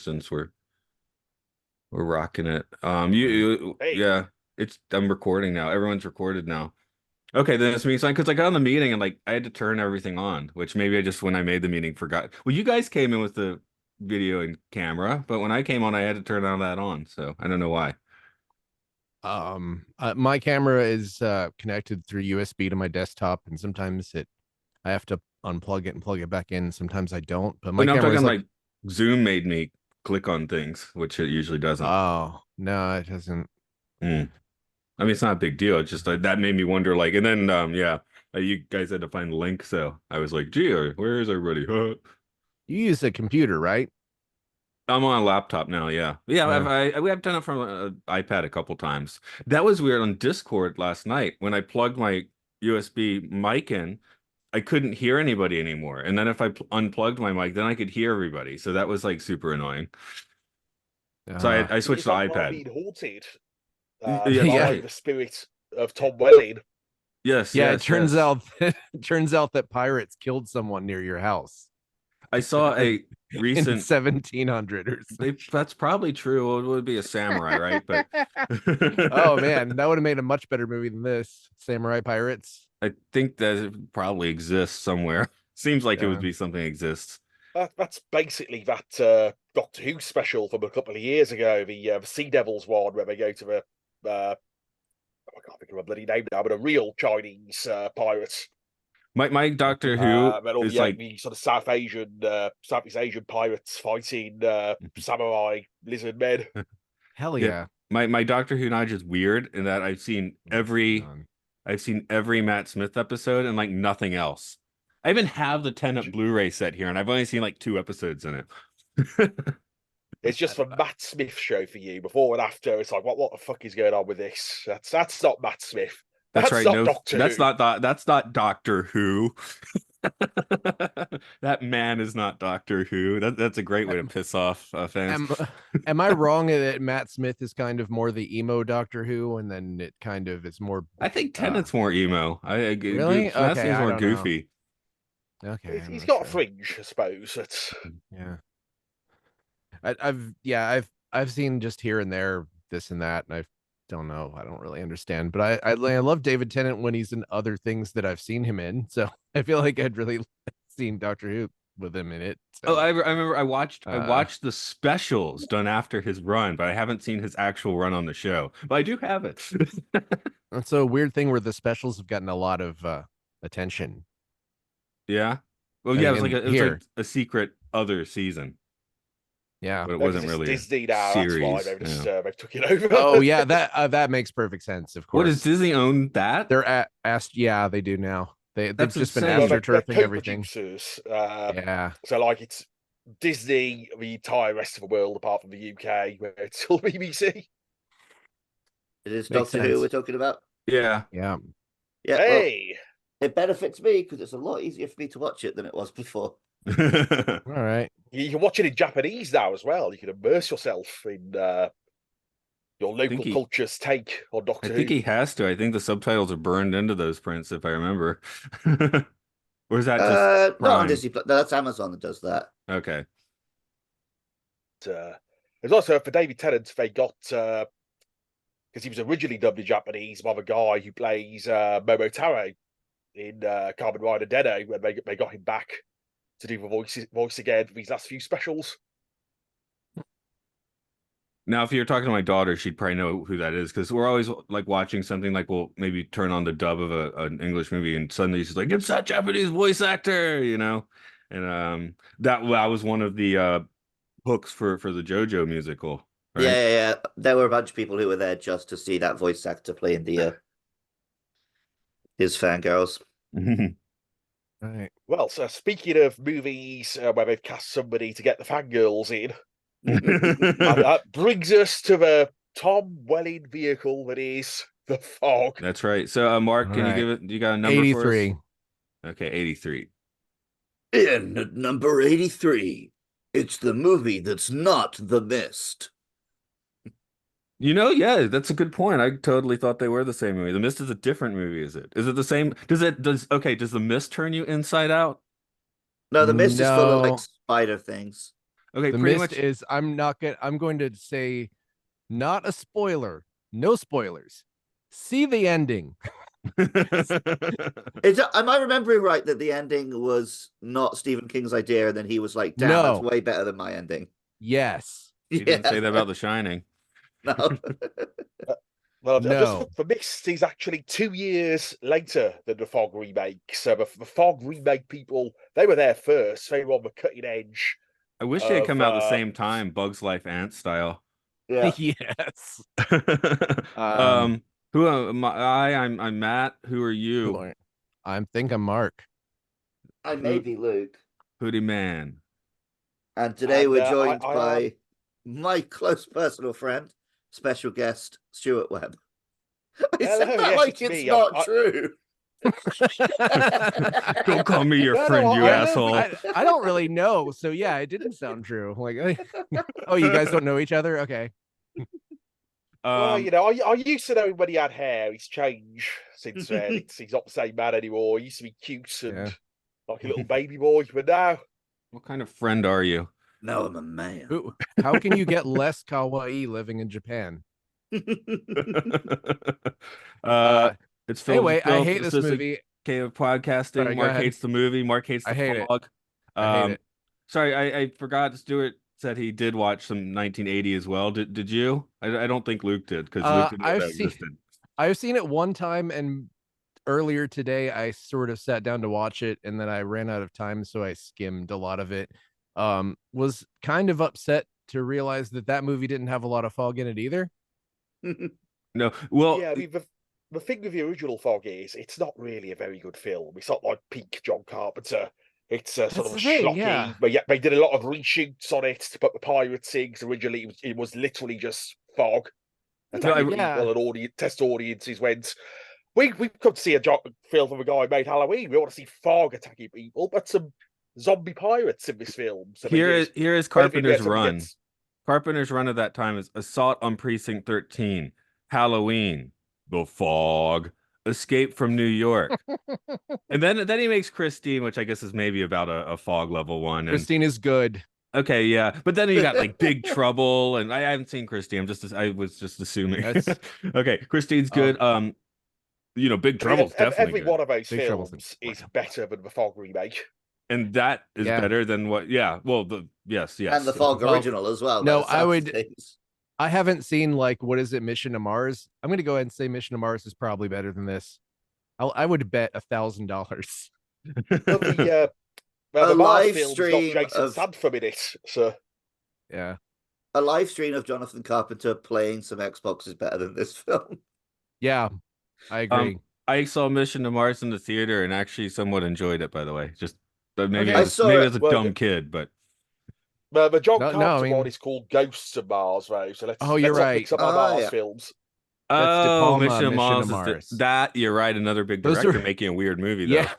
since we're rocking it. Hey, Yeah, I'm recording now. Everyone's recorded now. Okay, then it's me sign because I got on the meeting and like I had to turn everything on, which maybe I just when I made the meeting forgot. Well, you guys came in with the video and camera, but when I came on, I had to turn all that on. So I don't know why. My camera is connected through USB to my desktop, and sometimes I have to unplug it and plug it back in. Sometimes I don't, but But my no, I'm camera talking is like, like Zoom made me click on things, which it usually doesn't. oh no, it doesn't. Mm. I mean, it's not a big deal. It's just that made me wonder, like, and then yeah, you guys had to find the link, so I was like, gee, where is everybody? You use a computer, right? I'm on a laptop now. Yeah, yeah. Yeah. We have done it from an iPad a couple times. That was weird on Discord last night when I plugged my USB mic in. I couldn't hear anybody anymore, and then if I unplugged my mic, then I could hear everybody. So that was like super annoying. So Uh, I switched is to that why iPad. being haunted Yeah, that's by yeah. right. the spirit of Tom Welling? Yes, Yeah, it yes, turns yes. out turns out that pirates killed someone near your house I saw like a in recent 1700 or That's probably true. Well, it would be a samurai, right? But something. Oh man, that would have made a much better movie than this. Samurai Pirates. I think that it probably exists somewhere. Seems like it would Yeah. be something that exists. That's basically that Doctor Who special from a couple of years ago, the Sea Devils one, where they go to the I can't think of a bloody name now, but a real Chinese pirate. My Doctor Who And all is like the sort of Southeast Asian pirates fighting samurai lizard men. Hell yeah. yeah. My Doctor Who knowledge is weird in that None. I've seen every Matt Smith episode and like nothing else. I even have the Tenet Blu-ray set here, and I've only seen like 2 episodes in it. It's just a Matt Smith show for you. Before and after, it's like, what the fuck is going on with this? That's not Matt Smith. That's That's right. not No, Doctor Who. that's not Doctor Who. That man is not Doctor Who. That's a great way to piss off fans. Am am I wrong that Matt Smith is kind of more the emo Doctor Who, and then it kind of is more I think uh Tennant's more emo. really? Matt Okay, seems I more don't know. goofy. Okay, I'm He's not got a sure. fringe, I suppose. It's Yeah. I've seen just here and there this and that, and I don't know. I don't really understand, but I love David Tennant when he's in other things that I've seen him in. So I feel like I'd really seen Doctor Who with him in it. Oh, So I remember I uh watched the specials done after his run, but I haven't seen his actual run on the show. But I do have it. it's a weird thing where the specials have gotten a lot of attention. Yeah. Well, I yeah, mean, in it was like here, a secret other season, yeah. but it because wasn't it's really a Disney now. That's why series. they've just Yeah. they've took it over. Oh yeah, that makes perfect sense. Of What does course, Disney own that? they're yeah, they do now. They've That's just been Well, insane. they're astroturfing everything. co-producers. Yeah. So like it's Disney, the entire rest of the world, apart from the UK, where it's still BBC. It is Makes Doctor Who sense. we're talking about. Yeah. Yeah. Yeah, well, Hey, it benefits me because it's a lot easier for me to watch it than it was before. All right. you can watch it in Japanese now as well. You can immerse yourself in your think local he culture's take on I Doctor think Who. he has to. I think the subtitles are burned into those prints, if I remember. Or is that just Not on Prime? Disney Plus. No, that's Amazon that does that. Okay. There's also for David Tennant, they got because he was originally dubbed in Japanese by the guy who plays Momotaro in Kamen Rider Deno, when they got him back to do the voice again for these last few specials. Now, if you're talking to my daughter, she'd probably know who that is because we're always like watching something like we'll maybe turn on the dub of an English movie and suddenly she's like, "It's that Japanese voice actor," you know? And that was one of the hooks for the JoJo musical, Yeah, right? yeah, yeah. There were a bunch of people who were there just to see that voice actor playing the his fangirls. All right. Well, so speaking of movies where they've cast somebody to get the fangirls in, and that brings us to the Tom Welling vehicle that is the Fog. That's right. So, Mark, All can you right. give it? You got a number for us? 83. Okay, 83. In at number 83, it's the movie that's not The Mist. You know, yeah, that's a good point. I totally thought they were the same movie. The Mist is a different movie, is it? Is it the same? Does The Mist turn you inside out? No, The Mist is full of like No. spider things. Okay, The pretty Mist much. is I'm going to say not a spoiler. No spoilers. See the ending. Am I remembering right that the ending was not Stephen King's idea, and then he was like, "Damn, that's No. way better than my ending." Yes. He didn't say that about The Shining. No. Well, just No. for Mist is actually 2 years later than the Fog remake. So the Fog remake people, they were there first. They were on the cutting edge I wish they had of come out the same time, Bugs Life Ant style. Yeah. Yes. Who am I? I'm Matt. Who are you? I'm Mark. I may be Luke. Hoodie Man. And today And, we're joined I by my close personal friend, special guest, Stuart Webb. I said Hello, that yes, like it's it's me. not true. Don't call me your No, friend, no, you I- asshole. I don't really know. So yeah, it didn't sound true. Like, oh, you guys don't know each other? Okay. Well, I used to know him when he had hair. He's changed since then. He's not the same man anymore. He used to be cute and Yeah. like a little baby boy, but now What kind of friend are you? No, I'm a man. How can you get less kawaii living in Japan? It's Filth. Anyway, I hate This this is movie. Okay, of podcasting. Sorry, go Mark ahead. hates the movie. Mark hates the I hate it. fog. I hate it. Sorry, I forgot. Stuart said he did watch some 1980 as well. Did you? I don't think Luke did because Luke didn't know that existed. I've seen it one time, and earlier today I sort of sat down to watch it, and then I ran out of time, so I skimmed a lot of it. Was kind of upset to realize that movie didn't have a lot of fog in it either. No, well, yeah, I mean the thing with the original Fog is it's not really a very good film. It's not like peak John Carpenter. It's sort of a schlocky, yeah. but yeah, they did a lot of reshoots on it to put the pirates in. Because originally it was literally just fog attacking people, and test audiences went. We've come to see a film from a guy who made Halloween. We want to see fog attacking people, but some zombie pirates in this film. So here is Carpenter's run. Carpenter's run of that time is Assault on Precinct 13, Halloween, The Fog, Escape from New York. And then he makes Christine, which I guess is maybe about a fog level one. And Christine is good. okay, yeah. But then you got like Big Trouble, and I haven't seen Christine. I was just assuming. Okay, Christine's good. Big Trouble's definitely every good. one of those films is better than the Fog remake. And that is better than what? Yeah. Well, yes. And the Fog original as well. No, I haven't seen what is it, Mission to Mars? I'm going to go ahead and say Mission to Mars is probably better than this. I would bet $1,000. The live stream got Jason Statham in it, so yeah. A live stream of Jonathan Carpenter playing some Xbox is better than this film. Yeah, I agree. I saw Mission to Mars in the theater and actually somewhat enjoyed it. By the way, just maybe I was a dumb kid, but. The John Carpenter one is called Ghosts of Mars, right? So let's you're right. Pick some of Mars films. Mission to Mars. That you're right. Another big director making a weird movie, though. Yeah,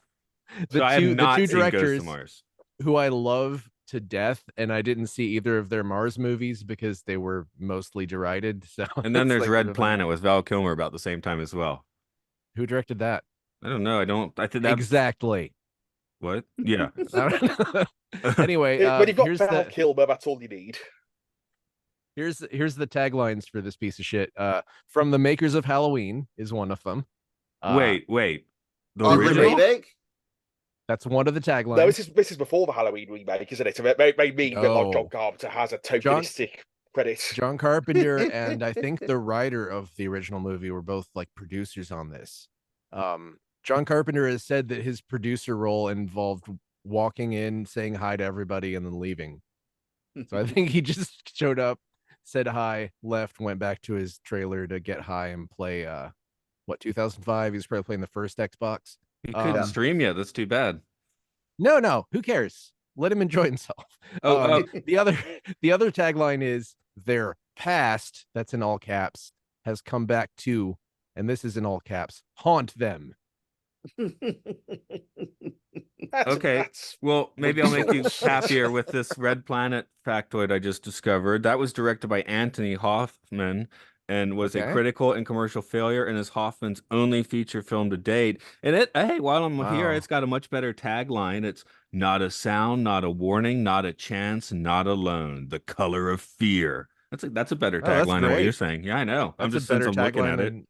the two directors Mars, who I love to death, and I didn't see either of their Mars movies because they were mostly derided. So, and then there's Red Planet with Val Kilmer about the same time as well. Who directed that? I don't know. I think that's exactly. What? Yeah. Anyway, when you've got Val Kilmer, that's all you need. Here's the taglines for this piece of shit. From the makers of Halloween is one of them. Wait. The remake? That's one of the taglines. No, this is before the Halloween remake, isn't it? So it may mean that like John Carpenter has a tokenistic credit. John Carpenter and I think the writer of the original movie were both like producers on this. John Carpenter has said that his producer role involved walking in, saying hi to everybody, and then leaving. So I think he just showed up, said hi, left, went back to his trailer to get high and play 2005. He was probably playing the first Xbox. He couldn't stream yet. That's too bad. No, who cares? Let him enjoy himself. The other tagline is their past, that's in all caps, has come back to, and this is in all caps, haunt them. Okay. Well, maybe I'll make you happier with this Red Planet factoid I just discovered. That was directed by Anthony Hoffman, and was a Okay. critical and commercial failure and is Hoffman's only feature film to date. And hey, while I'm here, Wow. it's got a much better tagline. It's not a sound, not a warning, not a chance, not alone. The color of fear. That's a better Oh, that's tagline than what you're great. saying. Yeah, I know. That's a Since better I'm looking tagline at it.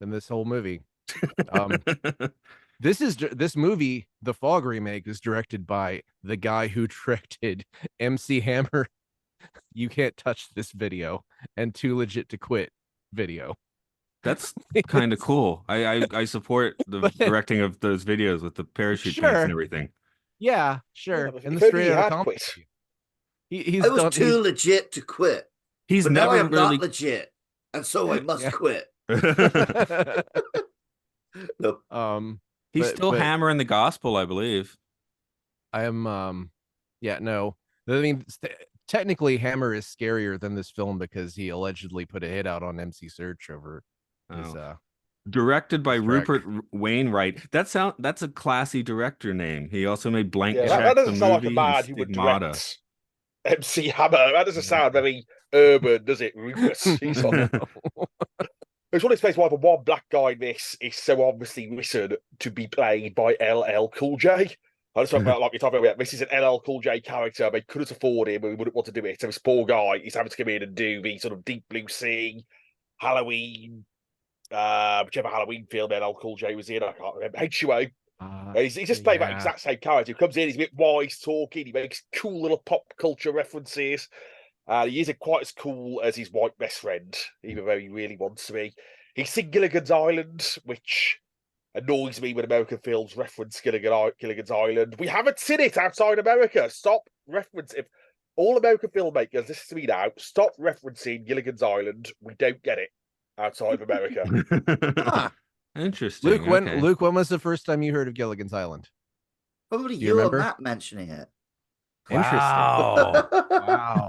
than this whole movie. This movie, the Fog remake, is directed by the guy who directed MC Hammer, You Can't Touch This Video, and Too Legit to Quit video. That's kind of cool. I support the But- directing of those videos with the parachute pants and everything. Yeah, sure. Yeah, and if the only straight he out had comedy. quit. He's I was done. too legit to quit. He's But now I never am really. not legit, and so I must Yeah. quit. Nope. He's but- still but hammering the gospel, I believe. I am. Yeah, no. I mean, technically, Hammer is scarier than this film because he allegedly put a hit out on MC Search over his. Directed by his track. Rupert Wainwright. That's a classy director name. He also made Blank Yeah, Check, that the doesn't sound like a movie, and man who would Stigmata. direct MC Hammer. That doesn't sound very urban, does it, Rufus? He's on. It's one of those places why the one black guy in this is so obviously written to be played by LL Cool J. I just talk about, like you're talking about, this is an LL Cool J character. They couldn't afford him, and we wouldn't want to do it. So this poor guy, he's having to come in and do the sort of Deep Blue Sea, Halloween, whichever Halloween film LL Cool J was in. I can't remember. H2O. He's just playing that exact same character. He comes in, he's a bit wise talking, he makes cool little pop culture references. He isn't quite as cool as his white best friend, even though he really wants to be. He's seen Gilligan's Island, which annoys me when American films reference Gilligan's Island. We haven't seen it outside America. Stop referencing. If all American filmmakers, listen to me now, stop referencing Gilligan's Island. We don't get it outside of America. Interesting. Luke, when was the first time you heard of Gilligan's Island? Probably you you or remember? Matt mentioning it. Wow. Wow.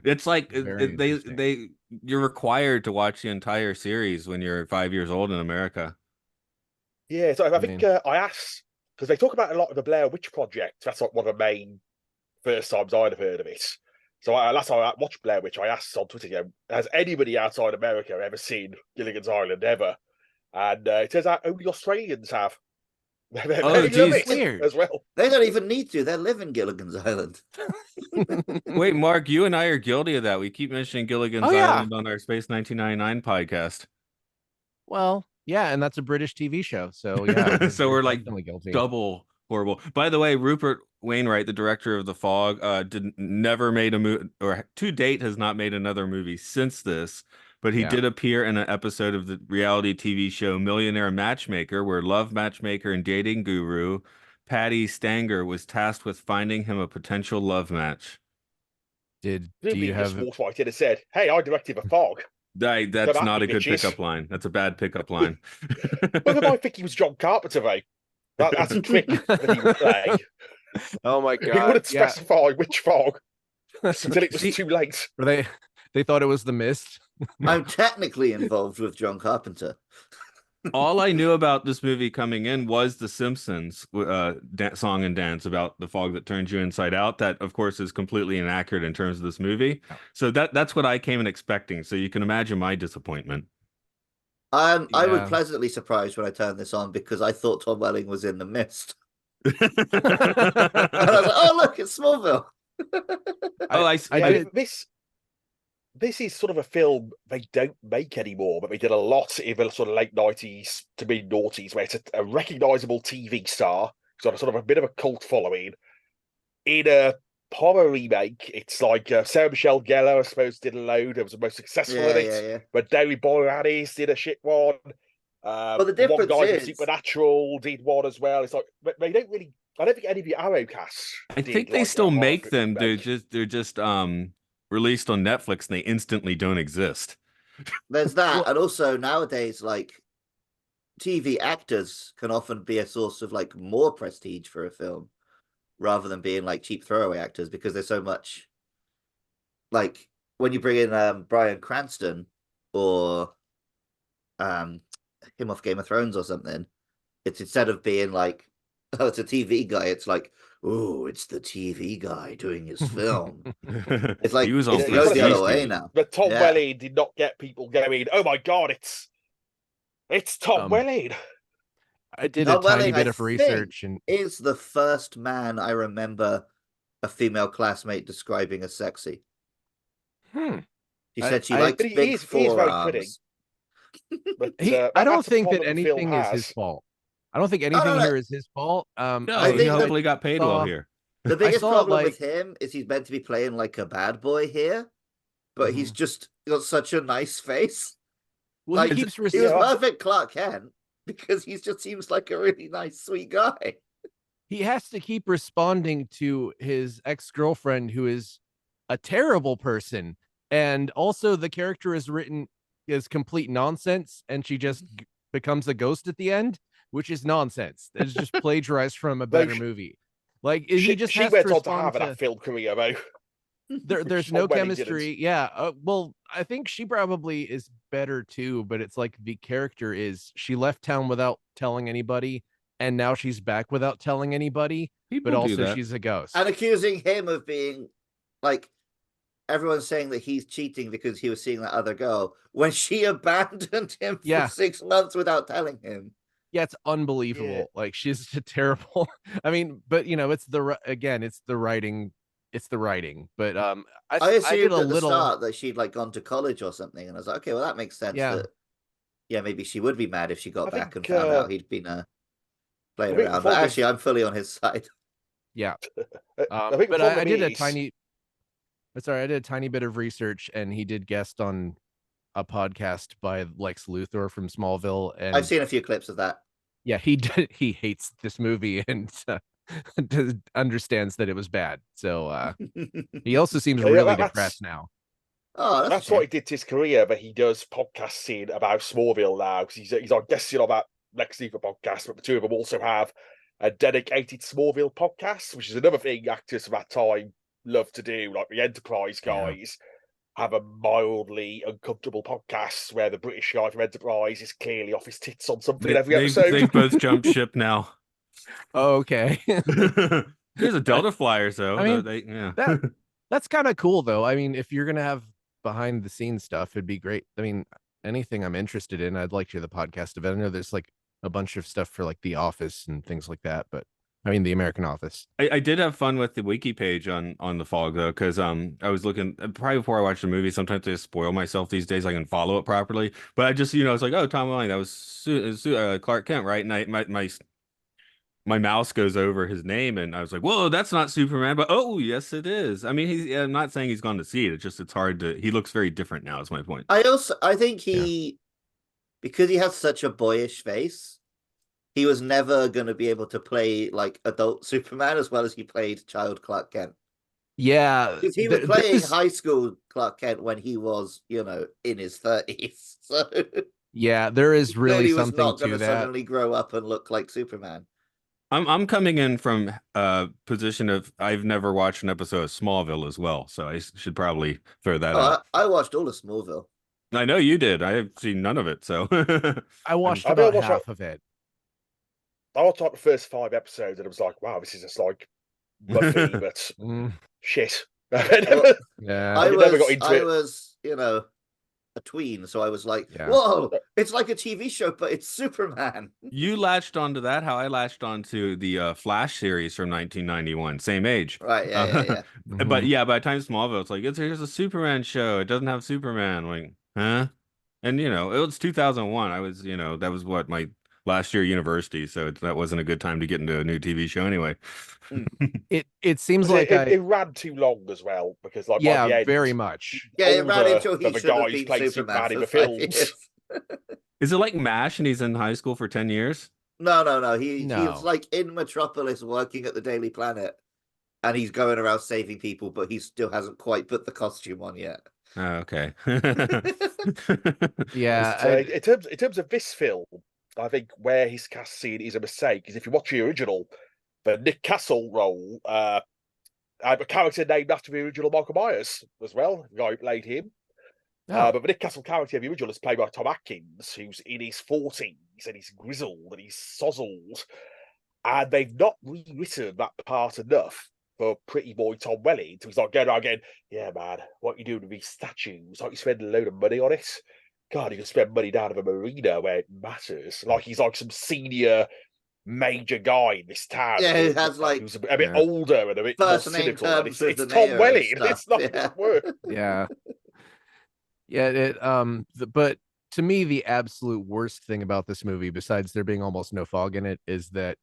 It's like Very they you're required to watch the entire series when you're 5 years old in America. Yeah, so I think I asked, because they talk about a lot of the Blair Witch Project. That's like one of the main first times I'd have heard of it. So last time I watched Blair Witch, I asked on Twitter, has anybody outside America ever seen Gilligan's Island ever? And it turns out only Australians have. They love it weird as well. They don't even need to. They live in Gilligan's Island. Wait, Mark, you and I are guilty of that. We keep mentioning Gilligan's Island on our Space 1999 podcast. Well, yeah, and that's a British TV show. So yeah, so we're like guilty. double horrible. By the way, Rupert Wainwright, the director of The Fog, never made a movie, or to date has not made another movie since this. But he did appear in an episode of the reality TV show Millionaire Matchmaker, where love matchmaker and dating guru Patty Stanger was tasked with finding him a potential love match. Do you have walked right in and said, "Hey, I directed The Fog." That's not a good pickup line. That's a bad pickup line. Whether I think he was John Carpenter, though. That's a trick that he would play. Oh my god! He wouldn't specify which fog until it was too late. They thought it was The Mist. I'm technically involved with John Carpenter. All I knew about this movie coming in was The Simpsons song and dance about the fog that turns you inside out. That, of course, is completely inaccurate in terms of this movie. So that's what I came in expecting. So you can imagine my disappointment. I was pleasantly surprised when I turned this on because I thought Tom Welling was in The Mist. And I was like, oh, look, it's Smallville. This is sort of a film they don't make anymore, but they did a lot in the sort of late 90s to mid noughties, where it's a recognizable TV star, got sort of a bit of a cult following. In a horror remake, it's like Sarah Michelle Gellar, I suppose, did a load. It was the most successful in it. Yeah. But David Boreanaz did a shit one. Well, the difference one guy is from Supernatural did one as well. It's like they don't really. I don't think any of the Arrow casts. I think they still make them. They're just released on Netflix and they instantly don't exist. There's that, and also nowadays, like TV actors can often be a source of like more prestige for a film, rather than being like cheap throwaway actors, because there's so much. Like when you bring in Bryan Cranston or him off Game of Thrones or something, it's instead of being like, oh, it's a TV guy, it's like, "Ooh, it's the TV guy doing his film." It's like He was on it goes the other way Prestige. now. But Tom Yeah. Welling did not get people going, "Oh my god, it's Tom Welling." I did a Tom tiny Welling, bit I of research, and is the first man I remember a female classmate describing as sexy. She said she likes But he big is very pretty. forearms. But I don't that's a think that problem the film anything is his has. fault. I don't think No, anything no. here is his fault. No, I he think hopefully got paid well here. The biggest saw, problem like- with him is he's meant to be playing like a bad boy here, but he's just got such a nice face. Well, Like, he keeps he was Yeah. perfect Clark Kent because he just seems like a really nice, sweet guy. he has to keep responding to his ex-girlfriend, who is a terrible person, and also the character is written as complete nonsense, and she just becomes a ghost at the end, which is nonsense. It's just plagiarized from a better movie. Like he just she has went to on to respond have to... that film career though. There's Tom no Welling chemistry. didn't. Yeah. Well, I think she probably is better too, but it's like the character is, she left town without telling anybody, and now she's back without telling anybody, People but do also that. she's a ghost. And accusing him of being like, everyone's saying that he's cheating because he was seeing that other girl when she abandoned him for 6 months without telling him. Yeah, it's unbelievable. Yeah. Like, she's a terrible. I mean, but it's the writing. It's the writing. But I I assumed did a at the little. start that she'd like gone to college or something, and I was like, okay, well that makes sense. Yeah. That maybe she would be mad if she got I back think, and found out he'd been playing I think around. the But fog actually, I'm fully on his side. Yeah. I think the But I problem did a is- tiny. Sorry, I did a tiny bit of research, and he did guest on a podcast by Lex Luthor from Smallville, and I've seen a few clips of that. yeah, he hates this movie and understands that it was bad. So he also seems Yeah, really that's- depressed now. Oh, That's what he did to his career, but he does podcasting about Smallville now because he's on guesting on that Lex Luthor podcast. But the two of them also have a dedicated Smallville podcast, which is another thing actors of that time love to do. Like the Enterprise guys have a mildly uncomfortable podcast where the British guy from Enterprise is clearly off his tits on something in every episode. They've both jumped ship now. Oh, okay. There's a Delta Flyers though. I mean, that's kind of cool though. I mean, if you're gonna have behind the scenes stuff, it'd be great. I mean, anything I'm interested in, I'd like to hear the podcast of it. I know there's like a bunch of stuff for like The Office and things like that, but I mean, the American Office. I did have fun with the wiki page on the fog though, because I was looking probably before I watched the movie. Sometimes I spoil myself these days. I can follow it properly, but I just it's like, oh, Tom Welling, that was Clark Kent, right? And my mouse goes over his name, and I was like, whoa, that's not Superman, but oh yes, it is. I mean, I'm not saying he's gone to see it. It's hard to. He looks very different now. Is my point. I think because he has such a boyish face, he was never going to be able to play like adult Superman as well as he played child Clark Kent. Yeah, Because he was playing high school Clark Kent when he was, in his 30s. So yeah, there is really he was something not going to to that. suddenly grow up and look like Superman. I'm coming in from a position of I've never watched an episode of Smallville as well, so I should probably throw that out. I watched all of Smallville. I know you did. I have seen none of it, so I watched I about watched half of it. I watched like the first 5 episodes and I was like, wow, this is just like Buffy, but shit. Yeah, I never got into it. was, a tween, so I was like, whoa, it's like a TV show, but it's Superman. You latched onto that how I latched onto the Flash series from 1991, same age. Right, yeah. But yeah, by the time Smallville, it's like, here's a Superman show. It doesn't have Superman. Like, huh? And, it was 2001. I was, that was what, my last year of university, so that wasn't a good time to get into a new TV show anyway. It seems like it ran too long as well because by the end, very much. Yeah, it ran until he the should have guy who's been playing Superman Superman in the for 5 films. years. Is it like MASH and he's in high school for 10 years? No. He's like in Metropolis working at the Daily Planet, and he's going around saving people, but he still hasn't quite put the costume on yet. Oh, okay. Yeah. So in terms of this film, I think where his cast scene is a mistake is if you watch the original, the Nick Castle role, I have a character named after the original Michael Myers as well, the guy who played him. But the Nick Castle character of the original is played by Tom Atkins, who's in his 40s and he's grizzled and he's sozzled. And they've not rewritten that part enough for Pretty Boy Tom Welling. So he's like going around again, yeah, man, what you doing with these statues? Like you spending a load of money on it? God, you can spend money down at a marina where it matters. Like he's like some senior major guy in this town. Yeah, who has like who's a bit older and a bit more first name cynical. And terms with it's the Tom mayor Welling. and stuff. It's not Yeah. work. Yeah. Yeah, but to me, the absolute worst thing about this movie, besides there being almost no fog in it, is that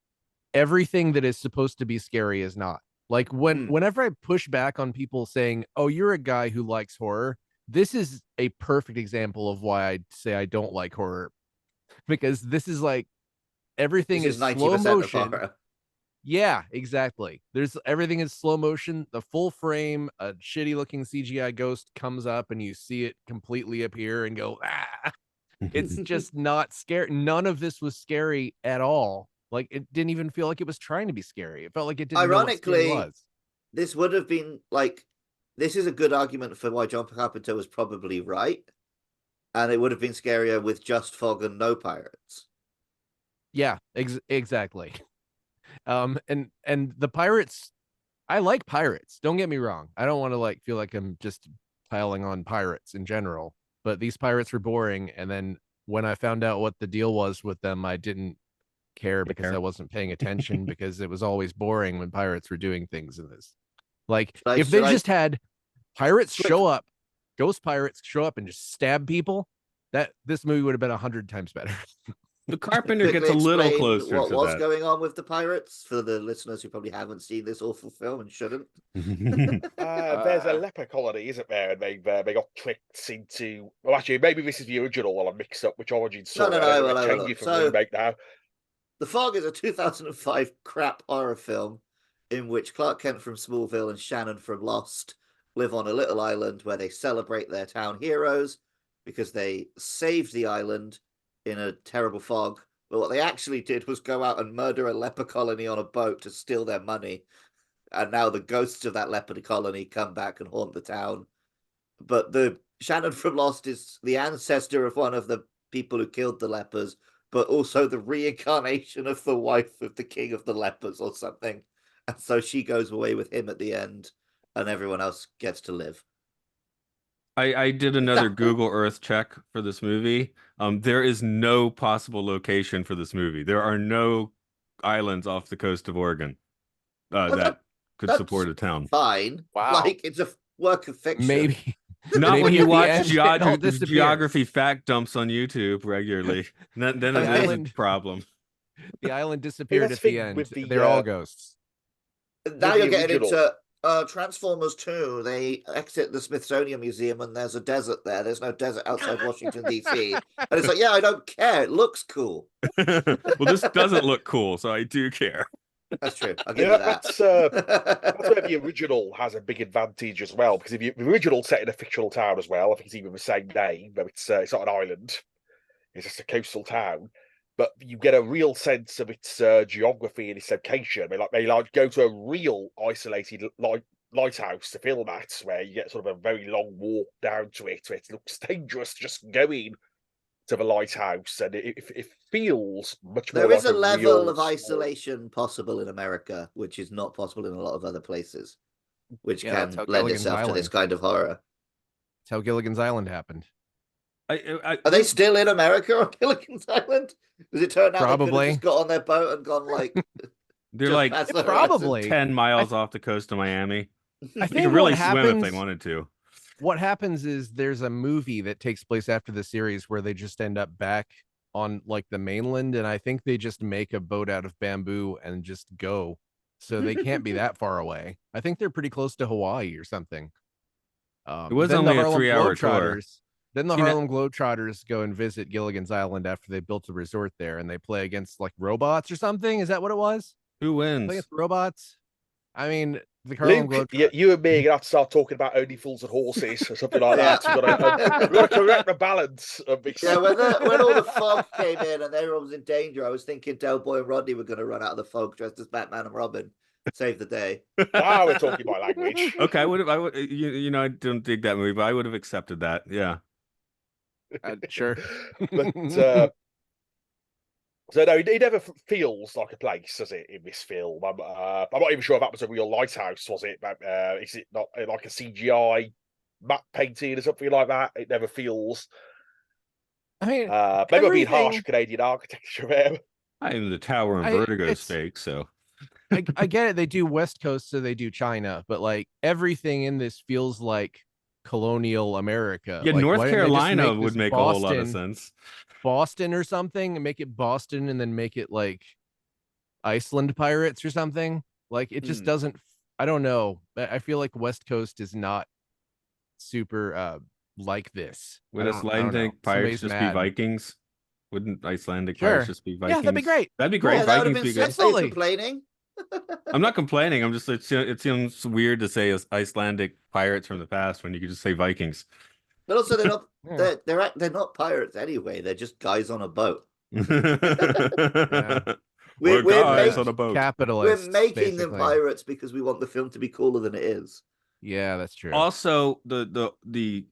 everything that is supposed to be scary is not. Like whenever I push back on people saying, "Oh, you're a guy who likes horror," this is a perfect example of why I'd say I don't like horror, because this is like everything This is is 90% slow of motion. horror. Yeah, exactly. There's everything is slow motion. The full frame, a shitty looking CGI ghost comes up and you see it completely appear and go, ah. It's just not scary. None of this was scary at all. Like it didn't even feel like it was trying to be scary. It felt like it didn't know what scary Ironically, was. this would have been like, this is a good argument for why John Carpenter was probably right. And it would have been scarier with just fog and no pirates. Yeah, exactly. And the pirates, I like pirates. Don't get me wrong. I don't want to like feel like I'm just piling on pirates in general, but these pirates were boring. And then when I found out what the deal was with them, I didn't care because I wasn't paying attention because it was always boring when pirates were doing things in this. Like if they just had pirates show up, ghost pirates show up and just stab people, that this movie would have been 100 times better. The Carpenter gets a little closer what to was that. going on with the pirates for the listeners who probably haven't seen this awful film and shouldn't. There's a leper colony, isn't there? And they got tricked into. Well, actually, maybe this is the original while I'm mixed up which origin story. No, I well, change it from remake now. The Fog is a 2005 crap horror film in which Clark Kent from Smallville and Shannon from Lost live on a little island where they celebrate their town heroes because they saved the island in a terrible fog. But what they actually did was go out and murder a leper colony on a boat to steal their money. And now the ghosts of that leper colony come back and haunt the town. But the Shannon from Lost is the ancestor of one of the people who killed the lepers, but also the reincarnation of the wife of the king of the lepers or something. And so she goes away with him at the end, and everyone else gets to live. I did another Google Earth check for this movie. There is no possible location for this movie. There are no islands off the coast of Oregon that could support a town. Fine. Wow. Like, it's a work of fiction. Maybe. Not when you watch geography geography fact dumps on YouTube regularly. Then it is a problem. The island disappeared at the end. They're all ghosts. Now you're getting into Transformers 2. They exit the Smithsonian Museum and there's a desert there. There's no desert outside Washington, D.C. And it's like, yeah, I don't care. It looks cool. Well, this doesn't look cool, so I do care. That's true. I'll give you that. That's where the original has a big advantage as well, because if the original set in a fictional town as well, I think it's even the same name, but it's not an island. It's just a coastal town. But you get a real sense of its geography and its location. I mean, like they go to a real isolated lighthouse to film at, where you get sort of a very long walk down to it. It looks dangerous just going to the lighthouse, and it feels much more. There is like a level of isolation possible in America, which is not possible in a lot of other places, which can lend itself to this kind of horror. That's how Gilligan's Island happened. Are they still in America on Gilligan's Island? Does it turn out probably they could have just got on their boat and gone like? They're like probably 10 miles off the coast of Miami. I They think could really happens, swim if they wanted to. What happens is there's a movie that takes place after the series where they just end up back on like the mainland, and I think they just make a boat out of bamboo and just go. So they can't be that far away. I think they're pretty close to Hawaii or something. It was only a 3-hour tour. Then the Harlem Globetrotters go and visit Gilligan's Island after they built a resort there, and they play against like robots or something. Is that what it was? Who wins? Play against robots? I mean, the Harlem Luke, you and me are gonna have to start talking about Only Fools and Horses or something like that. We've got to correct the balance of this. Yeah, when all the fog came in and everyone was in danger, I was thinking Del Boy and Rodney were going to run out of the fog dressed as Batman and Robin, save the day. Now we're talking my language. Okay, I would. I don't dig that movie, but I would have accepted that. Yeah. Sure. But So no, it never feels like a place, does it? In this film, I'm not even sure if that was a real lighthouse. Was it? Is it not like a CGI matte painting or something like that? It never feels. I mean, Maybe I'm being harsh everything. with Canadian architecture there. I mean, the tower and Vertigo is It's fake, so I get it. They do West Coast, so they do China, but like everything in this feels like colonial America. yeah, Like, North why didn't they just Carolina make would this make a whole lot of sense. Boston or something, and make it Boston, and then make it like Iceland pirates or something? Like, it just doesn't. I don't know. I feel like West Coast is not super like this. Would I don't know. Icelandic pirates Somebody's just be mad. Vikings? Wouldn't Icelandic pirates Sure. just be Yeah, that'd be Vikings? great. That'd be Cool. great. Yeah, that would have Vikings been be good. sexy. Are you Absolutely. complaining? I'm not complaining. I'm just it seems weird to say Icelandic pirates from the past when you could just say Vikings. But also, they're not Yeah. they're not pirates anyway. They're just guys on a boat. Yeah. We're We're guys Yeah. on a boat. We're Capitalists, making them basically. pirates because we want the film to be cooler than it is. Yeah, that's true. Also, the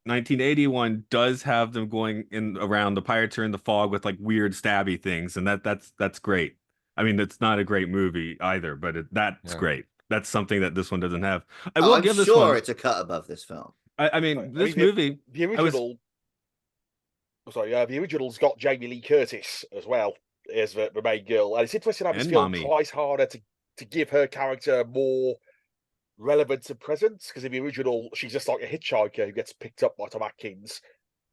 1981 does have them going in around the pirates are in the fog with like weird stabby things, and that's great. I mean, it's not a great movie either, but that's Yeah. great. That's something that this one doesn't have. I Oh, will I'm give this sure one. it's a cut above this film. I mean, this movie. The I was original. The original's got Jamie Lee Curtis as well as the main girl, and it's interesting how this And film Mommy. tries harder to give her character more relevance and presence. Because in the original, she's just like a hitchhiker who gets picked up by Tom Atkins,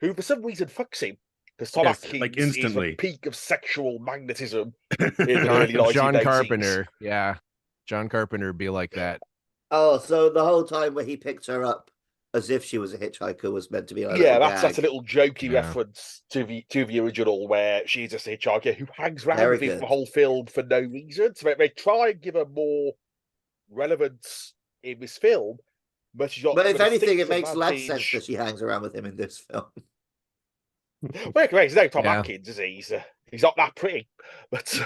who for some reason fucks him. Because Tom Yes, Atkins like is instantly. the peak of sexual magnetism in the early 1980s. John Carpenter. Yeah. John Carpenter be like that. Oh, so the whole time where he picked her up as if she was a hitchhiker was meant to be like a Yeah, little that's a gag. little jokey Yeah. reference to the original, where she's just a hitchhiker who hangs around Very with him for good. the whole film for no reason. So they try and give her more relevance in this film, but she's got. But if got a anything, it distinct makes less sense advantage. that she hangs around with him in this film. Well, he's no Tom Yeah. Atkins, is he? He's not that pretty, but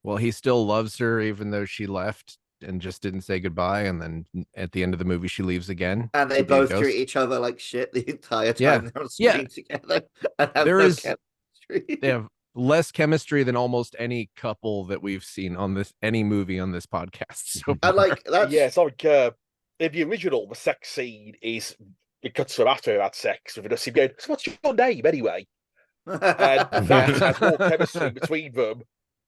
Well, he still loves her even though she left and just didn't say goodbye. And then at the end of the movie, she leaves again. And they to be a both ghost. treat each other like shit the entire Yeah. time they're on screen together and have There no is- chemistry. They have less chemistry than almost any couple that we've seen on any movie on this podcast. So And like that's yeah, it's like in the original, the sex scene is it cuts from after that sex with us going, "So what's your name anyway?" And that has more chemistry between them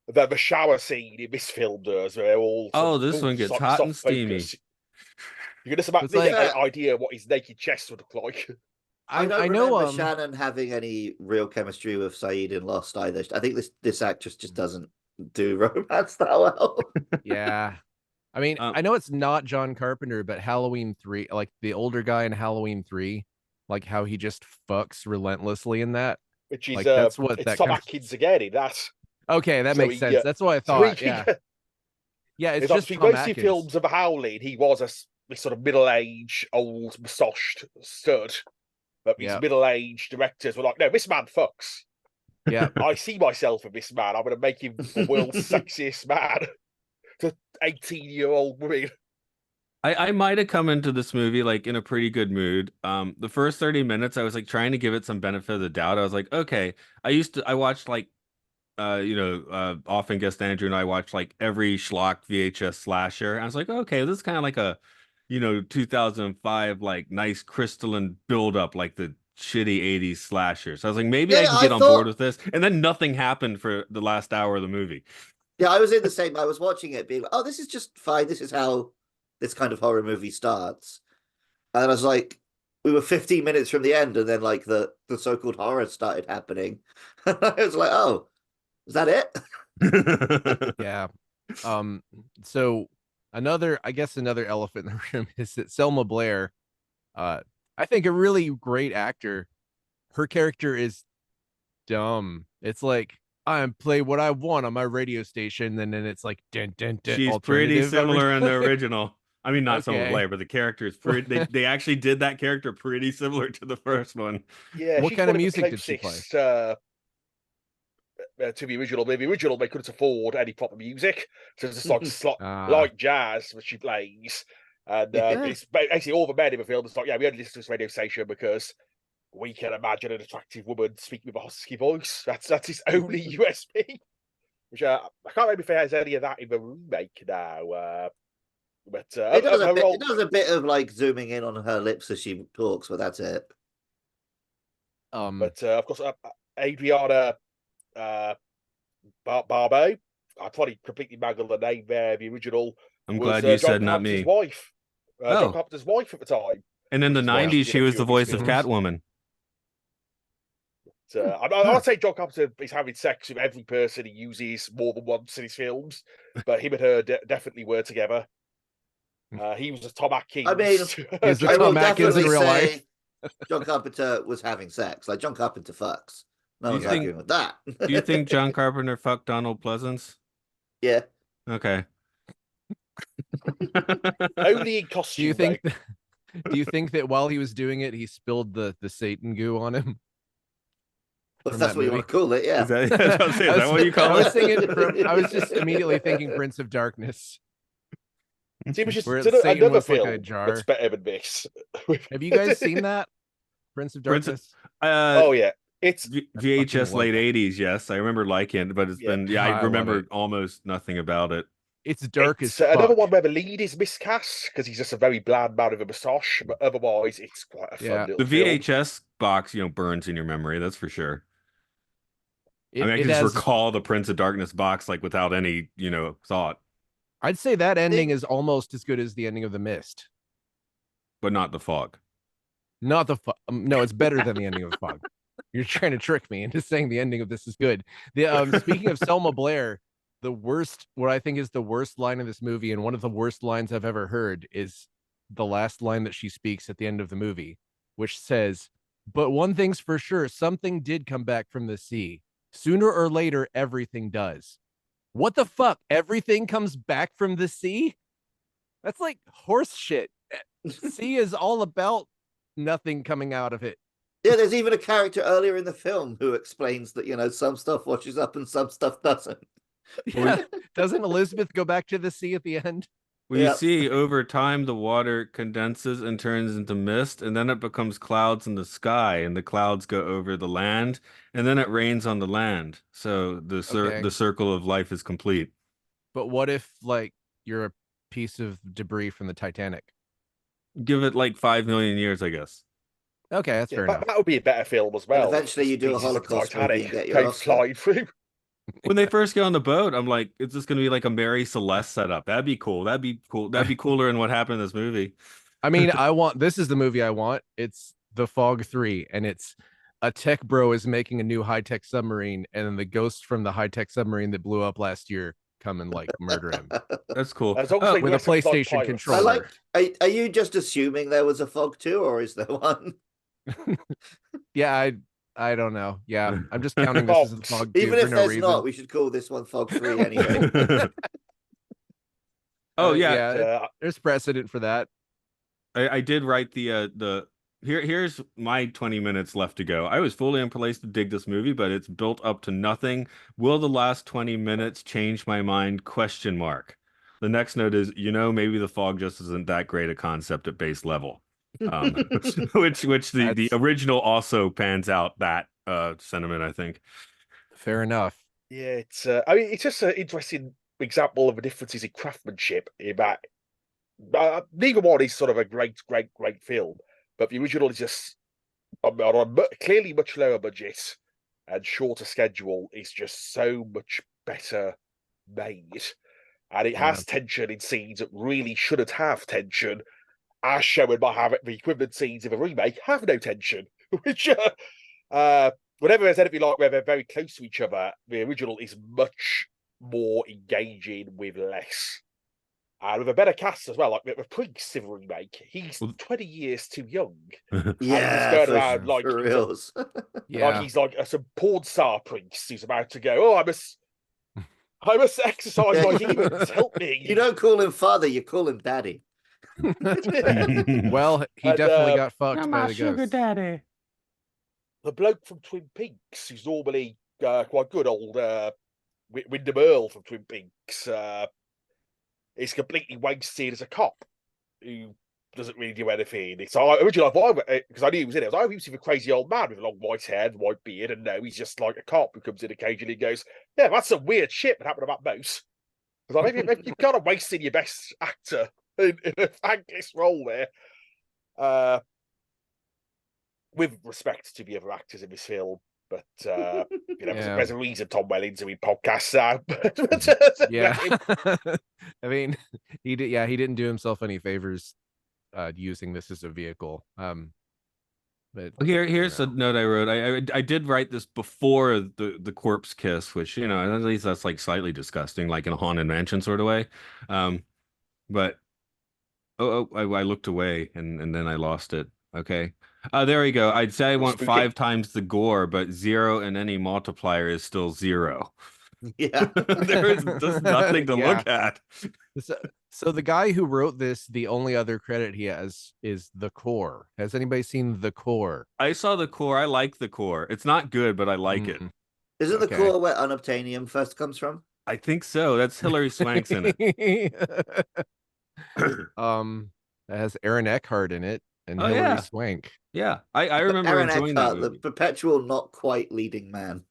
than the shower scene in this film does. Where they're all this one gets soft hot and steamy. focus. You can just about It's like- get an idea what his naked chest would look like. I don't I know remember Shannon having any real chemistry with Saeed in Lost either. I think this actress just doesn't do romance that well. yeah. I mean, I know it's not John Carpenter, but Halloween 3, like the older guy in Halloween 3, like how he just fucks relentlessly in that. Which is Like, that's what it's that Tom kind of- Atkins again in that. Okay, that So makes he, sense. That's what I thought. Yeah. Yeah, it's just obviously Tom most of Atkins. films of the Howling, he was this sort of middle-aged, old, moustached stud. But these Yeah. middle-aged directors were like, "No, this man fucks. Yeah. I see myself in this man. I'm going to make him the world's sexiest man." To 18-year-old women. I might have come into this movie like in a pretty good mood. The first 30 minutes, I was like trying to give it some benefit of the doubt. I was like, okay, I watched like, often guest Andrew and I watched like every schlock VHS slasher. I was like, okay, this is kind of like a, 2005 like nice crystalline buildup, like the shitty 80s slashers. So I was like, maybe I Yeah, can I get on board thought- with this. And then nothing happened for the last hour of the movie. Yeah, I was in the same. I was watching it, being like, "Oh, this is just fine. This is how this kind of horror movie starts." And I was like, we were 15 minutes from the end, and then like the so-called horror started happening. And I was like, "Oh, is that it?" Yeah. So another elephant in the room is that Selma Blair, I think a really great actor. Her character is dumb. It's like, I play what I want on my radio station, and then it's like dun, dun, dun, She's pretty alternative similar in the every- original. I mean, not Selma Okay. Blair, but the character is pretty. They actually did that character pretty similar to the first one. Yeah, What she's kind of one the music did she play? closest, to the original. The original, they couldn't afford any proper music, so it's just like like jazz, which she plays. And it's basically all the men in the film. It's like, yeah, we only listen to this radio station because we can imagine an attractive woman speaking with a husky voice. That's his only USP. Which I can't remember if it has any of that in the remake now. But It does her role, it does a bit of like zooming in on her lips as she talks, but that's it. but of course, Adriana Barbeau. I probably completely mangled the name there. The original I'm was glad you John said not Carpenter's me. wife. Oh. John Carpenter's wife at the time. And in the Which is why 90s, did she a was few the of his voice of films. Catwoman. I'm not saying John Carpenter is having sex with every person he uses more than once in his films, but him and her definitely were together. He was a Tom Atkins. I mean, He's the I will Tom Atkins in definitely real life. say John Carpenter was having sex. Like John Carpenter fucks. No Do you one's think- arguing with that. Do you think John Carpenter fucked Donald Pleasance? Yeah. Okay. Only in costume. Do you think? Do you think that while he was doing it, he spilled the Satan goo on him? If From that's that what you movie? want to call it, yeah. Is that what you call I was it? thinking. I was just immediately thinking Prince of Darkness. See, we just Where did Satan another was like film a jar. that's better than this. Have you guys seen that? Prince of Prince of- Darkness. Oh yeah, it's VHS love late that. 80s, yes. I remember liking it, but it's Yeah. been, I I love remember it. almost nothing about it. It's dark it's as fuck. another one where the lead is miscast because he's just a very bland man with a moustache, but otherwise it's quite a fun Yeah. little The film. VHS box, burns in your memory, that's for sure. I It can just has. recall the Prince of Darkness box like without any, thought, I'd say that ending is almost as good as the ending of The Mist. but not the fog. Not the no, it's better than the ending of The Fog. You're trying to trick me into saying the ending of this is good. The speaking of Selma Blair, what I think is the worst line of this movie, and one of the worst lines I've ever heard, is the last line that she speaks at the end of the movie, which says, "But one thing's for sure, something did come back from the sea. Sooner or later, everything does." What the fuck? Everything comes back from the sea? That's like horse shit. Sea is all about nothing coming out of it. Yeah, there's even a character earlier in the film who explains that, some stuff washes up and some stuff doesn't. Yeah. Doesn't Elizabeth go back to the sea at the end? Well, you Yep. see, over time, the water condenses and turns into mist, and then it becomes clouds in the sky, and the clouds go over the land, and then it rains on the land. So the Okay. circle of life is complete. But what if, like, you're a piece of debris from the Titanic? Give it like 5 million years, I guess. Okay, that's fair enough. That would be a better film as well. eventually you do a Pieces of Holocaust movie and Titanic get your came Oscar. flying through. When they first get on the boat, I'm like, is this going to be like a Mary Celeste setup? That'd be cool. That'd be cool. That'd be cooler than what happened in this movie. I mean, this is the movie I want. It's The Fog 3, and it's a tech bro is making a new high-tech submarine, and then the ghosts from the high-tech submarine that blew up last year come and like murder him That's cool. As long as they with a dress up like PlayStation pirates. controller. Are you just assuming there was a fog too, or is there one? Yeah, I don't know. Yeah, I'm just counting this as The Fog 2 Even for if no there's reason. not, we should call this one Fog 3 anyway. Oh yeah, there's precedent for that. I did write here's my 20 minutes left to go. I was fully in place to dig this movie, but it's built up to nothing. Will the last 20 minutes change my mind? ? The next note is, maybe the fog just isn't that great a concept at base level. Which the original also pans out that sentiment, I think. Fair enough. Yeah, it's just an interesting example of the differences in craftsmanship in that neither one is sort of a great film, but the original is just on a clearly much lower budget and shorter schedule is just so much better made, and it has tension in scenes that really shouldn't have tension, as shown by having the equivalent scenes of a remake have no tension, which whenever there's anything like where they're very close to each other, the original is much more engaging with less. And with a better cast as well, like the Prince in the remake, he's 20 years too young. Yeah, going around like for reals. Like he's like some porn star Prince who's about to go, oh, I must exercise my demons, help me. You don't call him father, you call him daddy. Well, he definitely got fucked by the ghost. daddy. The bloke from Twin Peaks, who's normally quite good, old Wyndham Earl from Twin Peaks, is completely wasted as a cop who doesn't really do anything. It's originally I thought, because I knew he was in it. I was like, he was a crazy old man with a long white hair and white beard, and no, he's just like a cop who comes in occasionally and goes, "Yeah, that's some weird shit that happened about Moose." Because like, maybe you've kind of wasted your best actor in a thankless role there. With respect to the other actors in this film, but there's a reason Tom Welling's doing podcasts now. Yeah, I mean, he didn't do himself any favors using this as a vehicle. But here's a note I wrote. I did write this before the corpse kiss, which at least that's like slightly disgusting, like in a haunted mansion sort of way. But I looked away and then I lost it. Okay. There we go. I'd say I want 5 times the gore, but 0 in any multiplier is still 0. Yeah. There's just nothing to look at. So the guy who wrote this, the only other credit he has is The Core. Has anybody seen The Core? I saw The Core. I like The Core. It's not good, but I like it. Is it The Core where unobtainium first comes from? I think so. That's Hilary Swank's in it. It has Aaron Eckhart in it and Hilary Swank. Yeah, I remember Aaron enjoying Eckhart, that movie. the perpetual not quite leading man.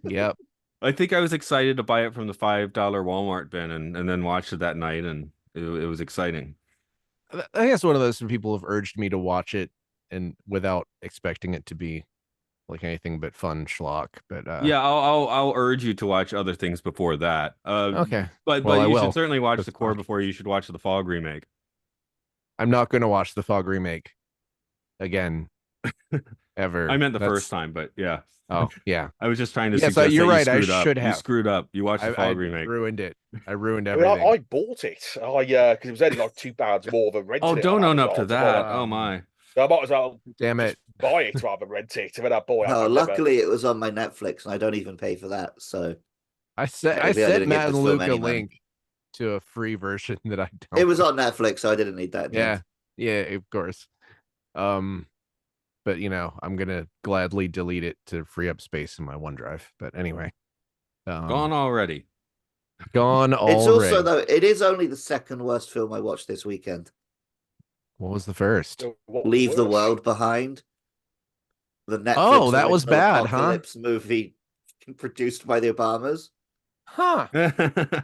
Yep. I think I was excited to buy it from the $5 Walmart bin and then watched it that night, and it was exciting. I think it's one of those people have urged me to watch it and without expecting it to be like anything but fun schlock. But yeah, I'll urge you to watch other things before that. Okay, but you should certainly watch The Core before you should watch the Fog remake. I'm not going to watch the Fog remake again, ever. I meant the first time, but yeah. Oh yeah, I was just trying to. Yes, you're right. I should have. You screwed up. You watched the Fog remake. Ruined it. I ruined everything. I bought it. Because it was only like £2 more than renting. Oh, don't own up to that. Oh my. So I might as well. Damn it. Buy it rather than rent it. And then luckily it was on my Netflix, and I don't even pay for that. So I sent Matt and Luke a link to a free version that I don't. It was on Netflix, so I didn't need that. Yeah, of course. But I'm gonna gladly delete it to free up space in my OneDrive. But anyway, gone already. Gone already. It's also though it is only the second worst film I watched this weekend. What was the first? Leave the World Behind. The Netflix that was bad, apocalypse movie produced by the Obamas. Huh.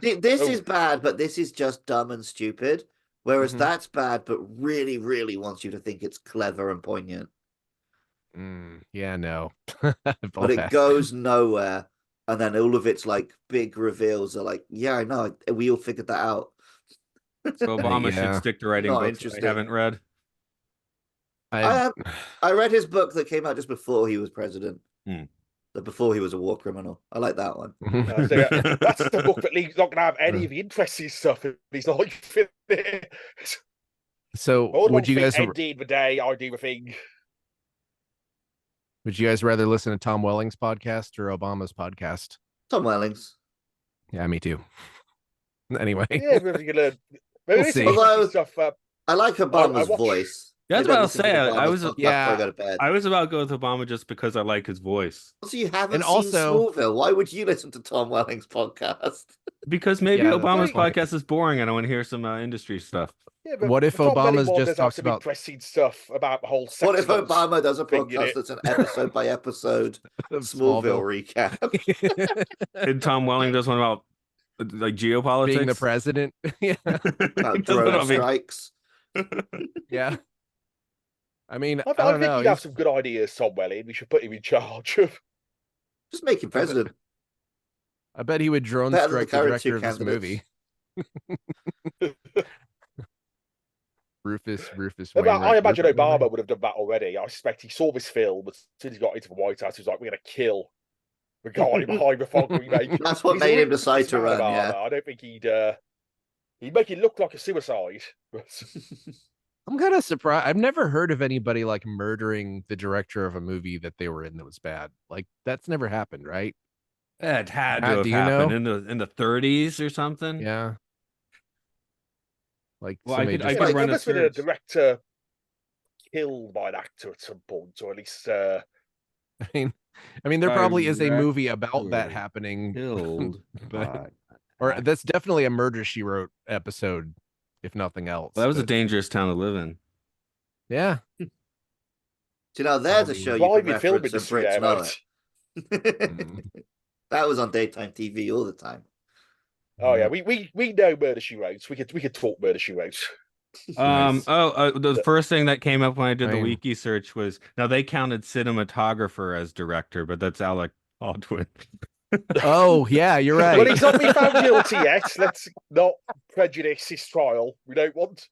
This is bad, but this is just dumb and stupid. Whereas that's bad, but really, really wants you to think it's clever and poignant. Yeah, no. But it goes nowhere. And then all of its like big reveals are like, yeah, I know. We all figured that out. So Obama should stick to writing books I haven't read. I read his book that came out just before he was president. Before he was a war criminal. I like that one. That's the book that he's not going to have any of the interesting stuff. He's like, so would you guys ended the day I do the thing? Would you guys rather listen to Tom Welling's podcast or Obama's podcast? Tom Welling's. Yeah, me too. Anyway, yeah, maybe we'll see. Although, I like Obama's voice. That's what I'll say. I was about to go with Obama just because I like his voice. Also, you haven't seen Smallville. Why would you listen to Tom Welling's podcast? Because maybe Obama's podcast is boring and I want to hear some industry stuff. Yeah, what if Obama's just talks about interesting stuff about the whole? What if Obama does a podcast that's an episode by episode Smallville recap? And Tom Welling does one about like geopolitics, being the president. Yeah, about drone strikes. Yeah. I mean, I don't think know. You have some good ideas, Tom Welling. We should put him in charge of. Just make him president. I bet he would drone strike the director of this movie. Rufus I imagine Obama would have done that already. I suspect he saw this film as soon as he got into the White House. He was like, "We're going to kill the guy behind the fog remake." That's what made him decide to run. Yeah, I don't think he'd make it look like a suicide. I'm kind of surprised. I've never heard of anybody like murdering the director of a movie that they were in that was bad. Like that's never happened, right? It had to have happened in the 30s or something. Yeah. Like, well, I could run a director killed by an actor at some point, or at least. I mean, there probably is a movie about that happening. Killed, or that's definitely a Murder She Wrote episode, if nothing else. Well, that was a dangerous town to live in. Yeah. You know, there's a Probably show would. you can Private film reference and industry Brits there, know mate. it. Mm. That was on daytime TV all the time. Oh yeah, Yeah. we know Murder She Wrote. We could talk Murder She Wrote. Nice. The first thing that came up when I did the I mean- wiki search was now they counted cinematographer as director, but that's Alec Baldwin. Oh, yeah, you're Well, right. he's not been found guilty yet. Let's not prejudice his trial. We don't want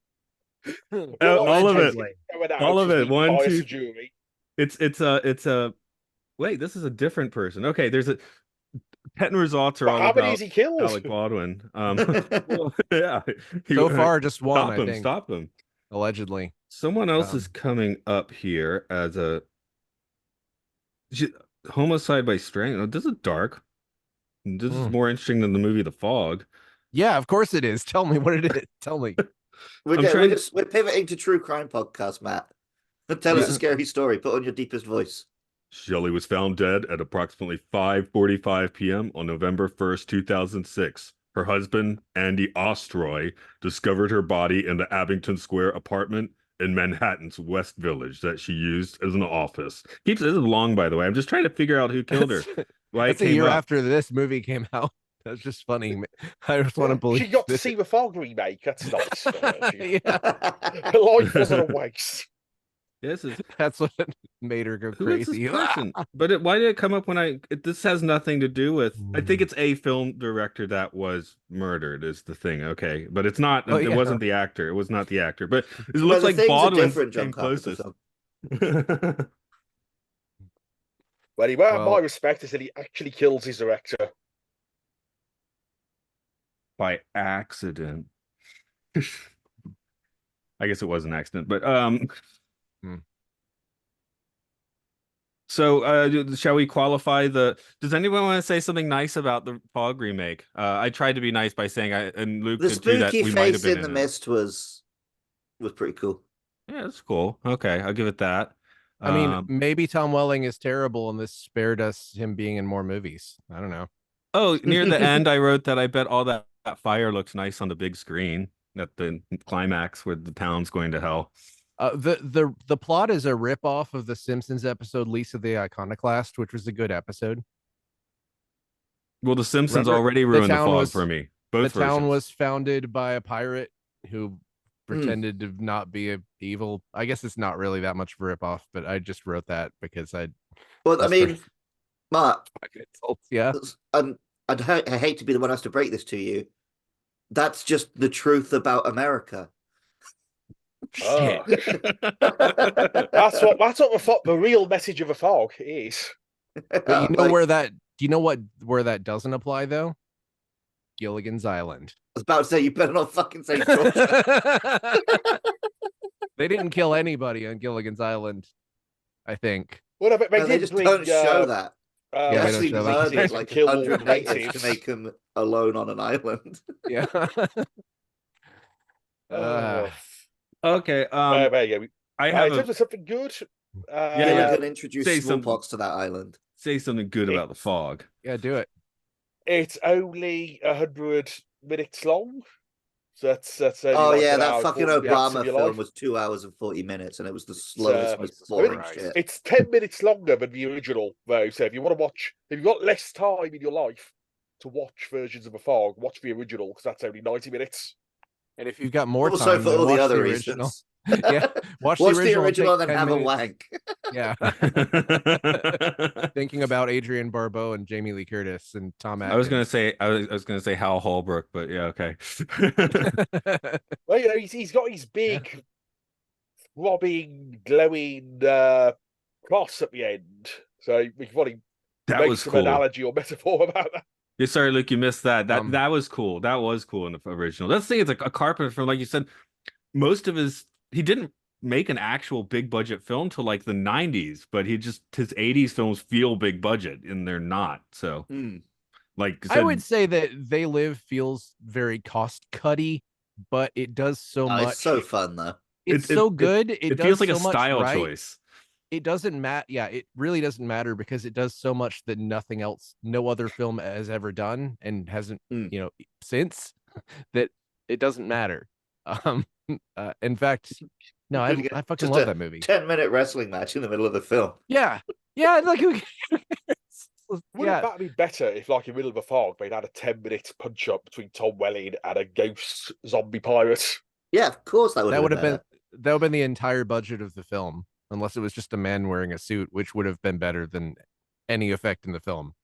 All of it. going out All of as it. we One, bias two. the jury. It's a wait, this is a different person. Okay, there's a Pet results are But all how many has about he killed? Alec Baldwin. Well, yeah. So far, just one, Stop I him, think, stop him. allegedly. Someone else is Um, coming up here as a homicide by strangling. Oh, this is dark. This is Hmm. more interesting than the movie The Fog. Yeah, of course it is. Tell me what it is. Tell me. We're pivoting to true crime podcast, Matt. Tell us a Yeah. scary story. Put on your deepest voice. Shelley was found dead at approximately 5:45 p.m. on November 1st, 2006. Her husband, Andy Ostroy, discovered her body in the Abington Square apartment in Manhattan's West Village that she used as an office. This is long, by the way. I'm just trying to figure out who killed her. Why That's it a came year up. after this movie came out. That's just funny. I just want to believe She got to this. see the Fog remake. That's nice. Yeah, Her life wasn't a waste. This is that's what made her go who is this crazy. person? But why did it come up when this has nothing to do with. I think Mm. it's a film director that was murdered is the thing. Okay, but it's not. Oh, It yeah. wasn't the actor. It was not the actor. But it Well, looks the like things are Baldwin different, John came Carpenter closest. film. Well, he won't have my Well, respect is that he actually kills his director. By accident. I guess it was an accident, but Hmm. so shall we qualify does anyone want to say something nice about the Fog remake? I tried to be nice by saying and Luke The did too that spooky we might have face been in the in it. mist was pretty cool. Yeah, that's cool. Okay, I'll give it that. I mean, Um, maybe Tom Welling is terrible and this spared us him being in more movies. I don't know. oh, near the end, I wrote that I bet all that fire looks nice on the big screen at the climax where the town's going to hell. The plot is a ripoff of the Simpsons episode Lisa the Iconoclast, which was a good episode. Well, The Simpsons Remember, already ruined the Fog for me. Both the town versions. was founded by a pirate who Hmm. pretended to not be evil. I guess it's not really that much of a ripoff, but I just wrote that because I Well, I mean, Mark, yeah. I hate to be the one who has to break this to you. That's just the truth about America. Oh. Shit. That's what the real message of a Fog is. But you know do you know where that doesn't apply though? Gilligan's Island. I was about to say, you better not fucking say Georgia. They didn't kill anybody on Gilligan's Island, I think. Well, but they No, did just bring, don't show that. Yeah, They they don't actually show that. murdered like Kill all 100 the natives natives. to make them alone on an island. Yeah. Okay. There you go. I have In terms of something good, Gilligan introduced say smallpox to that island. say something good about the Fog. Yeah, do it. it's only 100 minutes long. So that's only Oh like yeah, an that hour, fucking 40 minutes Obama of your film life. was 2 hours and 40 minutes, and it was the slowest, most boring shit. It's 10 minutes longer than the original, though. So if you want to watch, if you've got less time in your life to watch versions of a Fog, watch the original because that's only 90 minutes. And if you've got more Also, time, for then all the watch other original. reasons. Yeah, watch the original, and then take 10 have a minutes. wank. Yeah. Thinking about Adrian Barbeau and Jamie Lee Curtis and Tom Atkins. I was gonna say Hal Holbrook, but yeah, okay. Well, you know, he's got his big, throbbing, glowing cross at the end. So we can probably That make was some cool. analogy or metaphor about that. Yeah, sorry, Luke, you missed that. That was cool. That was cool in the original. That's the thing. It's like a Carpenter film, like you said. Most of he didn't make an actual big budget film till like the 90s, but his 80s films feel big budget and they're not. So like I would say that They Live feels very cost cutty, but it does so much. It's so fun though. It's so good. It does feels like so a much style right. choice. It doesn't matter. Yeah, it really doesn't matter because it does so much that no other film has ever done and hasn't, since that it doesn't matter. In fact, No, Couldn't I get fucking just love a that movie. 10-minute wrestling match in the middle of the film. Yeah, like who cares? Wouldn't that be better if, like, in the middle of a fog, they'd had a 10-minute punch up between Tom Welling and a ghost zombie pirate? Yeah, of course that would That have would been have been better. that would have been the entire budget of the film, unless it was just a man wearing a suit, which would have been better than any effect in the film.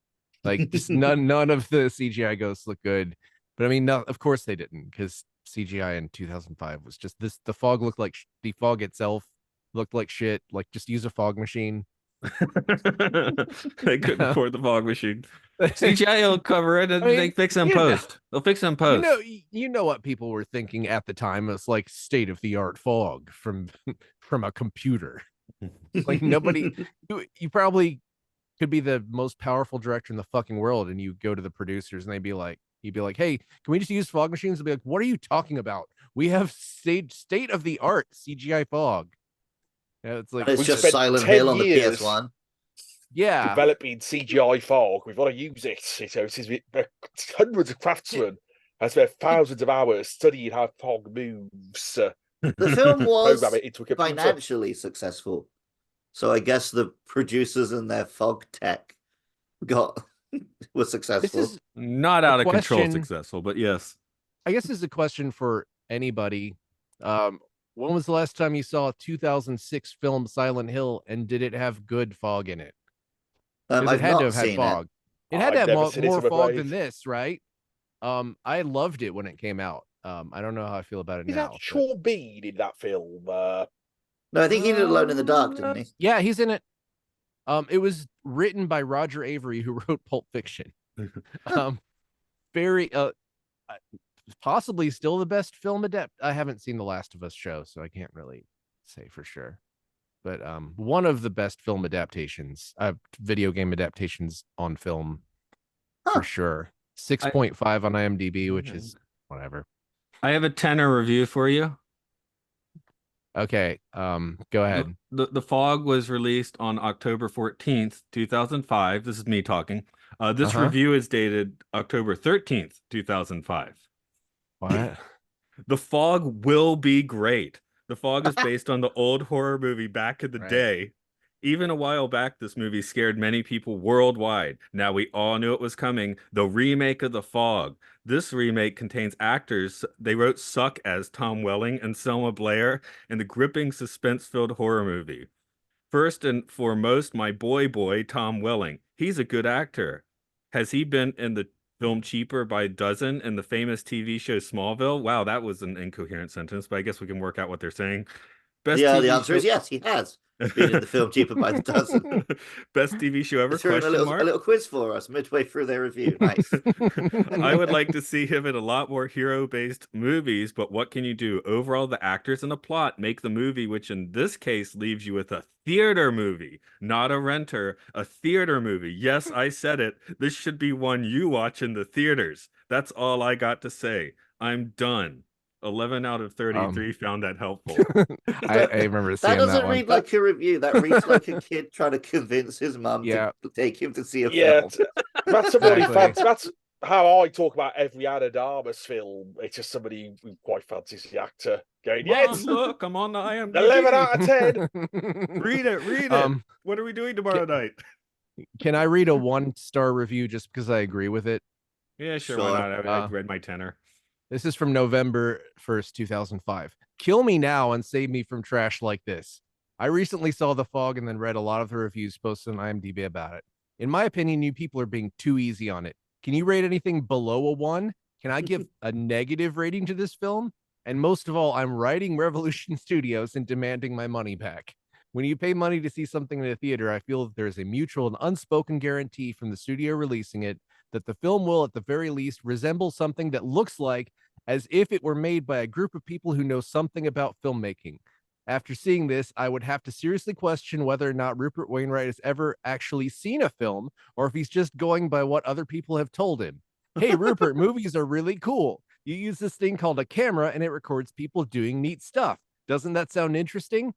Like just none of the CGI ghosts look good. But I mean, no, of course they didn't, because CGI in 2005 was just this. The fog looked like the fog itself looked like shit. Like just use a fog machine. They couldn't afford the fog machine. CGI will cover it, and I mean, they fix it in post. They'll fix it in post. You know what people were thinking at the time. It's like state of the art fog from a computer. Like nobody, you probably could be the most powerful director in the fucking world, and you go to the producers and you'd be like, hey, can we just use fog machines? They'll be like, what are you talking about? We have state of the art CGI fog. Yeah, it's like And it's We've just spent Silent 10 Hill on the years PS1. yeah, developing CGI fog. We've got to use it. Hundreds of craftsmen have spent thousands of hours studying how fog moves. The film was Program it into a computer. financially successful. So I guess the producers and their fog tech was successful. this is Not out of control question. successful, but yes. I guess this is a question for anybody. When was the last time you saw a 2006 film Silent Hill, and did it have good fog in it? Because it I've had not to have had seen fog. It had I've to have never seen it, more I'm fog afraid. than this, right? I loved it when it came out. I don't know how I feel about it Is now. that Sean Bean in that film? No, I think he did Alone in the Dark, didn't he? Yeah, he's in it. It was written by Roger Avery, who wrote Pulp Fiction. Very possibly still the best film adapt. I haven't seen The Last of Us show, so I can't really say for sure. But one of the best film adaptations, video game adaptations on film, for sure. 6.5 on IMDb, which is whatever. I have a 10er review for you. Okay, go ahead. The Fog was released on October 14th, 2005. This is me talking. This review is dated October 13th, 2005. What? The Fog will be great. The Fog is based on the old horror movie back in the day. Even a while back, this movie scared many people worldwide. Now we all knew it was coming. The remake of The Fog. This remake contains actors they wrote suck as Tom Welling and Selma Blair in the gripping suspense-filled horror movie. First and foremost, my boy, Tom Welling. He's a good actor. Has he been in the film Cheaper by a Dozen and the famous TV show Smallville? Wow, that was an incoherent sentence, but I guess we can work out what they're saying. The answer is yes, he has been in the film Cheaper by the Dozen. Best TV show ever? Threw in a little quiz for us midway through their review. Nice. I would like to see him in a lot more hero-based movies, but what can you do? Overall, the actors and the plot make the movie, which in this case leaves you with a theater movie, not a renter, a theater movie. Yes, I said it. This should be one you watch in the theaters. That's all I got to say. I'm done. 11 out of 33 found that helpful. I remember seeing that doesn't one. read like a review. That reads like a kid trying to convince his mum to take him to see a film. That's somebody fancy. That's how I talk about every Anna Darmus film. It's just somebody who quite fancies the actor going, yes, look, I'm on the IMDb. 11 out of 10. Read it. What are we doing tomorrow night? Can I read a 1-star review just because I agree with it? Yeah, sure. Why not? I read my 10er. This is from November 1st, 2005. Kill me now and save me from trash like this. I recently saw The Fog and then read a lot of the reviews posted on IMDb about it. In my opinion, you people are being too easy on it. Can you rate anything below a 1? Can I give a negative rating to this film? And most of all, I'm writing Revolution Studios and demanding my money back. When you pay money to see something in a theater, I feel that there is a mutual and unspoken guarantee from the studio releasing it that the film will, at the very least, resemble something that looks like as if it were made by a group of people who know something about filmmaking. After seeing this, I would have to seriously question whether or not Rupert Wainwright has ever actually seen a film, or if he's just going by what other people have told him. Hey, Rupert, movies are really cool. You use this thing called a camera, and it records people doing neat stuff. Doesn't that sound interesting?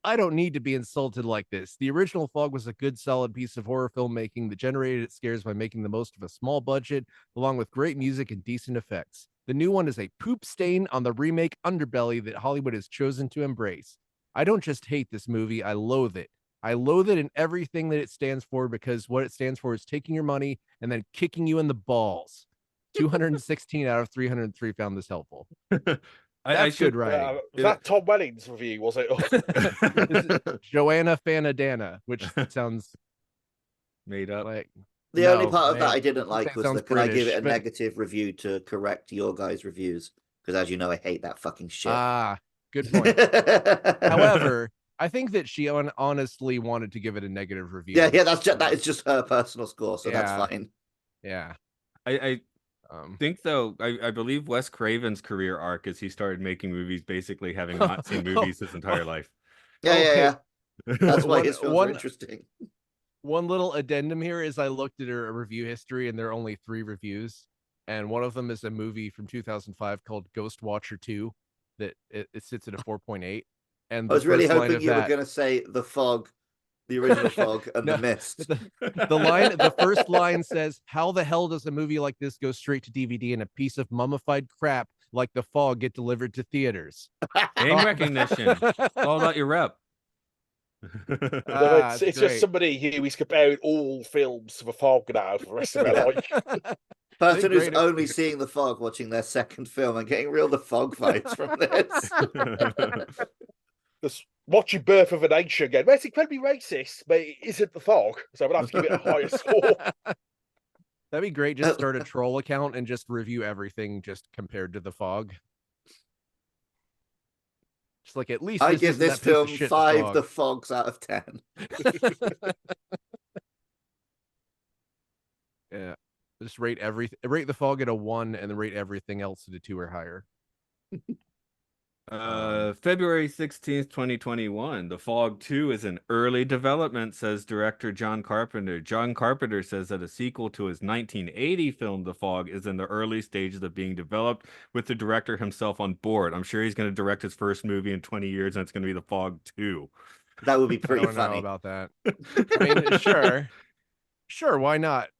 I don't need to be insulted like this. The original Fog was a good, solid piece of horror filmmaking that generated its scares by making the most of a small budget, along with great music and decent effects. The new one is a poop stain on the remake underbelly that Hollywood has chosen to embrace. I don't just hate this movie, I loathe it. I loathe it in everything that it stands for, because what it stands for is taking your money and then kicking you in the balls. 216 out of 303 found this helpful. That's good writing. Was that Tom Welling's review, was it? Joanna Fanadana, which sounds made up. like The only part of that I didn't like was the can I give it a but... negative review to correct your guys' reviews? Because as you know, I hate that fucking shit. Ah, good point. However, I think that she honestly wanted to give it a negative review. Yeah, that is just her personal score, so that's fine. Yeah. I think though, I believe Wes Craven's career arc is he started making movies basically having not seen movies his entire life. Yeah. That's why his films are interesting. One little addendum here is I looked at her review history and there are only 3 reviews, and one of them is a movie from 2005 called Ghost Watcher 2 that it sits at a 4.8. And I was really hoping you were going to say The Fog, the original Fog, and The Mist. The first line says, "How the hell does a movie like this go straight to DVD and a piece of mummified crap like The Fog get delivered to theaters?" Name recognition. It's all about your rep. It's just somebody who is comparing all films to The Fog now for the rest of their life. Person who's only seeing The Fog, watching their second film and getting real The Fog vibes from this. Just watching Birth of a Nation again. Well, it's incredibly racist, but it isn't The Fog, so I'm gonna have to give it a higher score. That'd be great. Just start a troll account and just review everything just compared to The Fog. Just like, at least I give this film 5 The Fogs out of 10. Yeah, just rate The Fog at a 1 and then rate everything else at a 2 or higher. February 16th, 2021. The Fog 2 is in early development, says director John Carpenter. John Carpenter says that a sequel to his 1980 film, The Fog, is in the early stages of being developed, with the director himself on board. I'm sure he's going to direct his first movie in 20 years, and it's going to be The Fog 2. That would be pretty funny. I don't know about that. I mean, sure, why not?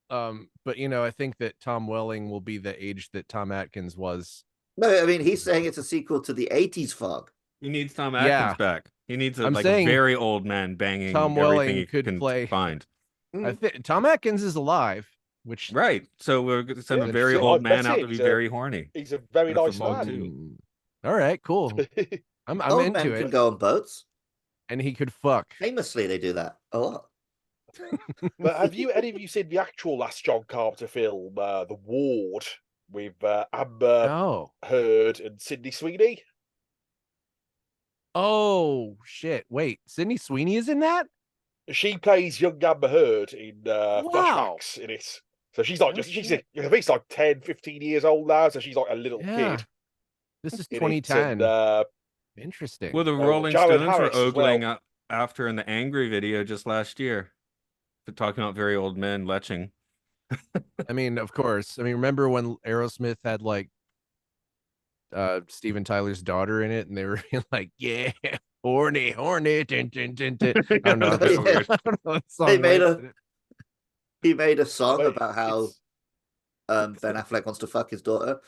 But I think that Tom Welling will be the age that Tom Atkins was. No, I mean, he's saying it's a sequel to the 80s Fog. He needs Tom Atkins back. He needs a very old man banging Tom everything Welling he can find. I think Tom Atkins is alive, which right. So we're going to send a very old man out to be very horny. He's a very nice man. All right, cool. I'm old into men it. Can go on boats, and he could fuck. Famously, they do that a lot. But have any of you seen the actual last John Carpenter film, The Ward, with Amber Heard and Sydney Sweeney? Oh shit! Wait, Sydney Sweeney is in that? She plays young Amber Heard in flashbacks in it. So she's like, she's I think it's like 10, 15 years old now. So she's like a little kid. This is 2010. And, interesting. Well, the Rolling Stones were ogling after in the Angry video just last year. For talking about very old men leching. I mean, of course. I mean, remember when Aerosmith had like Steven Tyler's daughter in it, and they were like, "Yeah, horny." I don't know. He made a song about how Ben Affleck wants to fuck his daughter.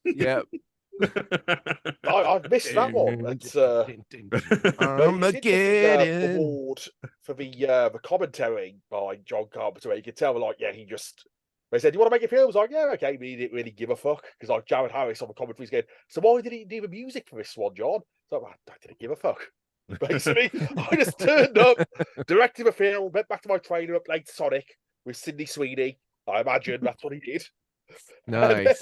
Yeah. I've missed that one. It's award for the commentary by John Carpenter. You could tell, like, they said, "You want to make a film?" I was like, "Yeah, okay." But he didn't really give a fuck, because like Jared Harris on the commentaries going, "So why did he do the music for this one, John?" So I didn't give a fuck. Basically, I just turned up, directed a film, went back to my trainer up late Sonic with Sydney Sweeney. I imagine that's what he did. Nice.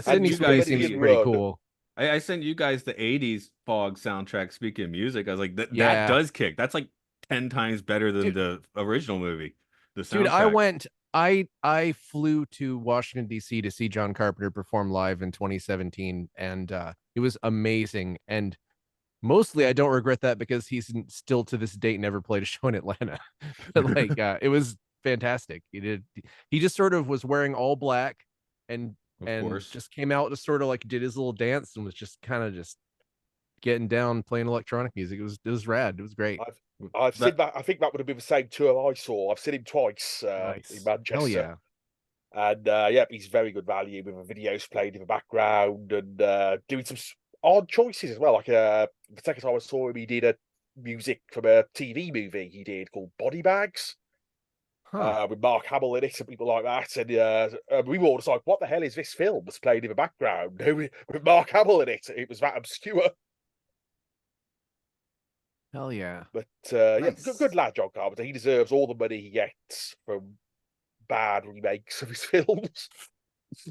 Sydney Sweeney seems pretty cool. I sent you guys the 80s Fog soundtrack. Speaking of music, I was like, that does kick. That's like 10 times better than the original movie. The soundtrack. Dude, I flew to Washington, D.C. to see John Carpenter perform live in 2017, and it was amazing. And mostly I don't regret that, because he's still to this date never played a show in Atlanta. But like it was fantastic. He just sort of was wearing all black and just came out, just sort of like did his little dance and was just kind of just getting down playing electronic music. It was rad. It was great. I've seen that. I think that would have been the same tour I saw. I've seen him twice in Manchester. Hell yeah. And he's very good value with the videos played in the background and doing some odd choices as well. Like the second time I saw him, he did a music from a TV movie he did called Body Bags. With Mark Hamill in it and people like that. And we were all just like, what the hell is this film that's played in the background with Mark Hamill in it? It was that obscure. Hell yeah. But yeah, Nice. good lad, John Carpenter. He deserves all the money he gets from bad remakes of his films.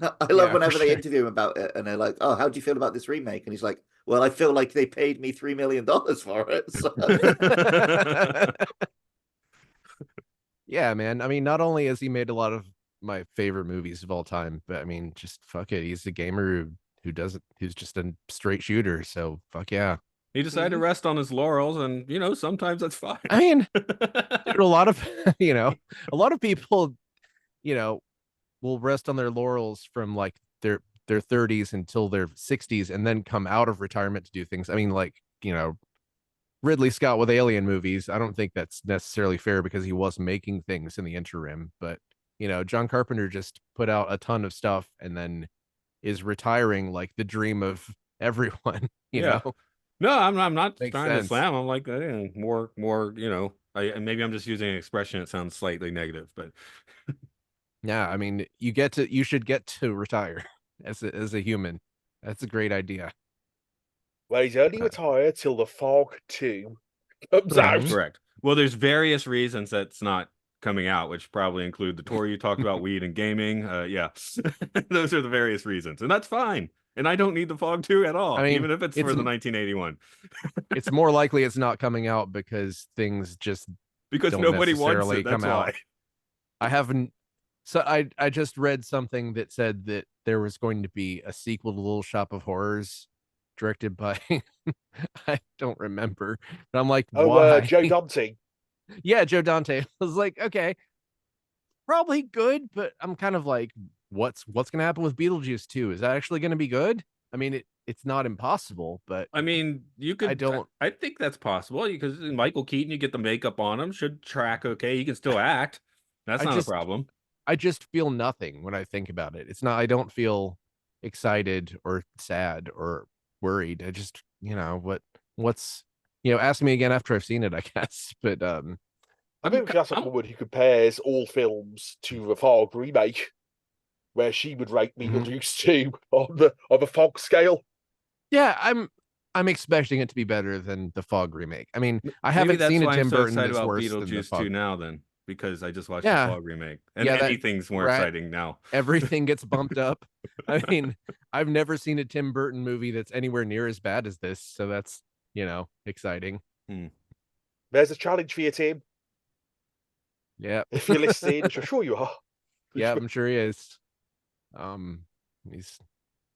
I love Yeah, whenever for they sure. interview him about it and they're like, "Oh, how do you feel about this remake?" And he's like, "Well, I feel like they paid me $3 million for it." So Yeah, man. I mean, not only has he made a lot of my favorite movies of all time, but I mean, just fuck it. He's a gamer who's just a straight shooter. So fuck yeah. He decided to rest on his laurels, and sometimes that's fine. I mean, dude, a lot of a lot of people, will rest on their laurels from like their 30s until their 60s and then come out of retirement to do things. I mean, like, Ridley Scott with Alien movies. I don't think that's necessarily fair because he was making things in the interim, but John Carpenter just put out a ton of stuff and then is retiring like the dream of everyone, Yeah. No, I'm not Makes trying to sense. slam. I'm like more. Maybe I'm just using an expression that sounds slightly negative, but Yeah, I mean, you should get to retire as a human. That's a great idea. Well, he's only retired till The Fog 2 comes Correct. out. correct. Well, there's various reasons that's not coming out, which probably include the tour you talked about, weed and gaming. Yeah, those are the various reasons, and that's fine. And I don't need the Fog 2 at all, I mean, even if it's for the 1981. It's more likely it's not coming out because things just Because don't nobody wants necessarily it. That's come why. out. I haven't. So I just read something that said that there was going to be a sequel to Little Shop of Horrors, directed by I don't remember, but I'm like, why? Joe Dante. Yeah, Joe Dante. I was like, okay, probably good, but I'm kind of like, what's going to happen with Beetlejuice 2? Is that actually going to be good? I mean, it's not impossible, but I mean, you could. I don't. I think that's possible because Michael Keaton, you get the makeup on him, should track okay. He can still act. That's not a problem. I just feel nothing when I think about it. It's not. I don't feel excited or sad or worried. I just, what's, ask me again after I've seen it, I guess. But I think that's a woman who compares all films to the Fog remake, where she would rate Beetlejuice 2 on a Fog scale. yeah, I'm expecting it to be better than the Fog remake. I mean, I Maybe haven't that's seen a why Tim I'm so Burton excited that's about worse than the Beetlejuice Fog. 2 now, then, because I just watched Yeah. the Fog remake, and Yeah, anything's more exciting now. Everything gets bumped up. I mean, I've never seen a Tim Burton movie that's anywhere near as bad as this, so that's exciting. There's a challenge for you, Tim. Yeah, If you're listening, which I'm sure you are. yeah, I'm sure he is. He's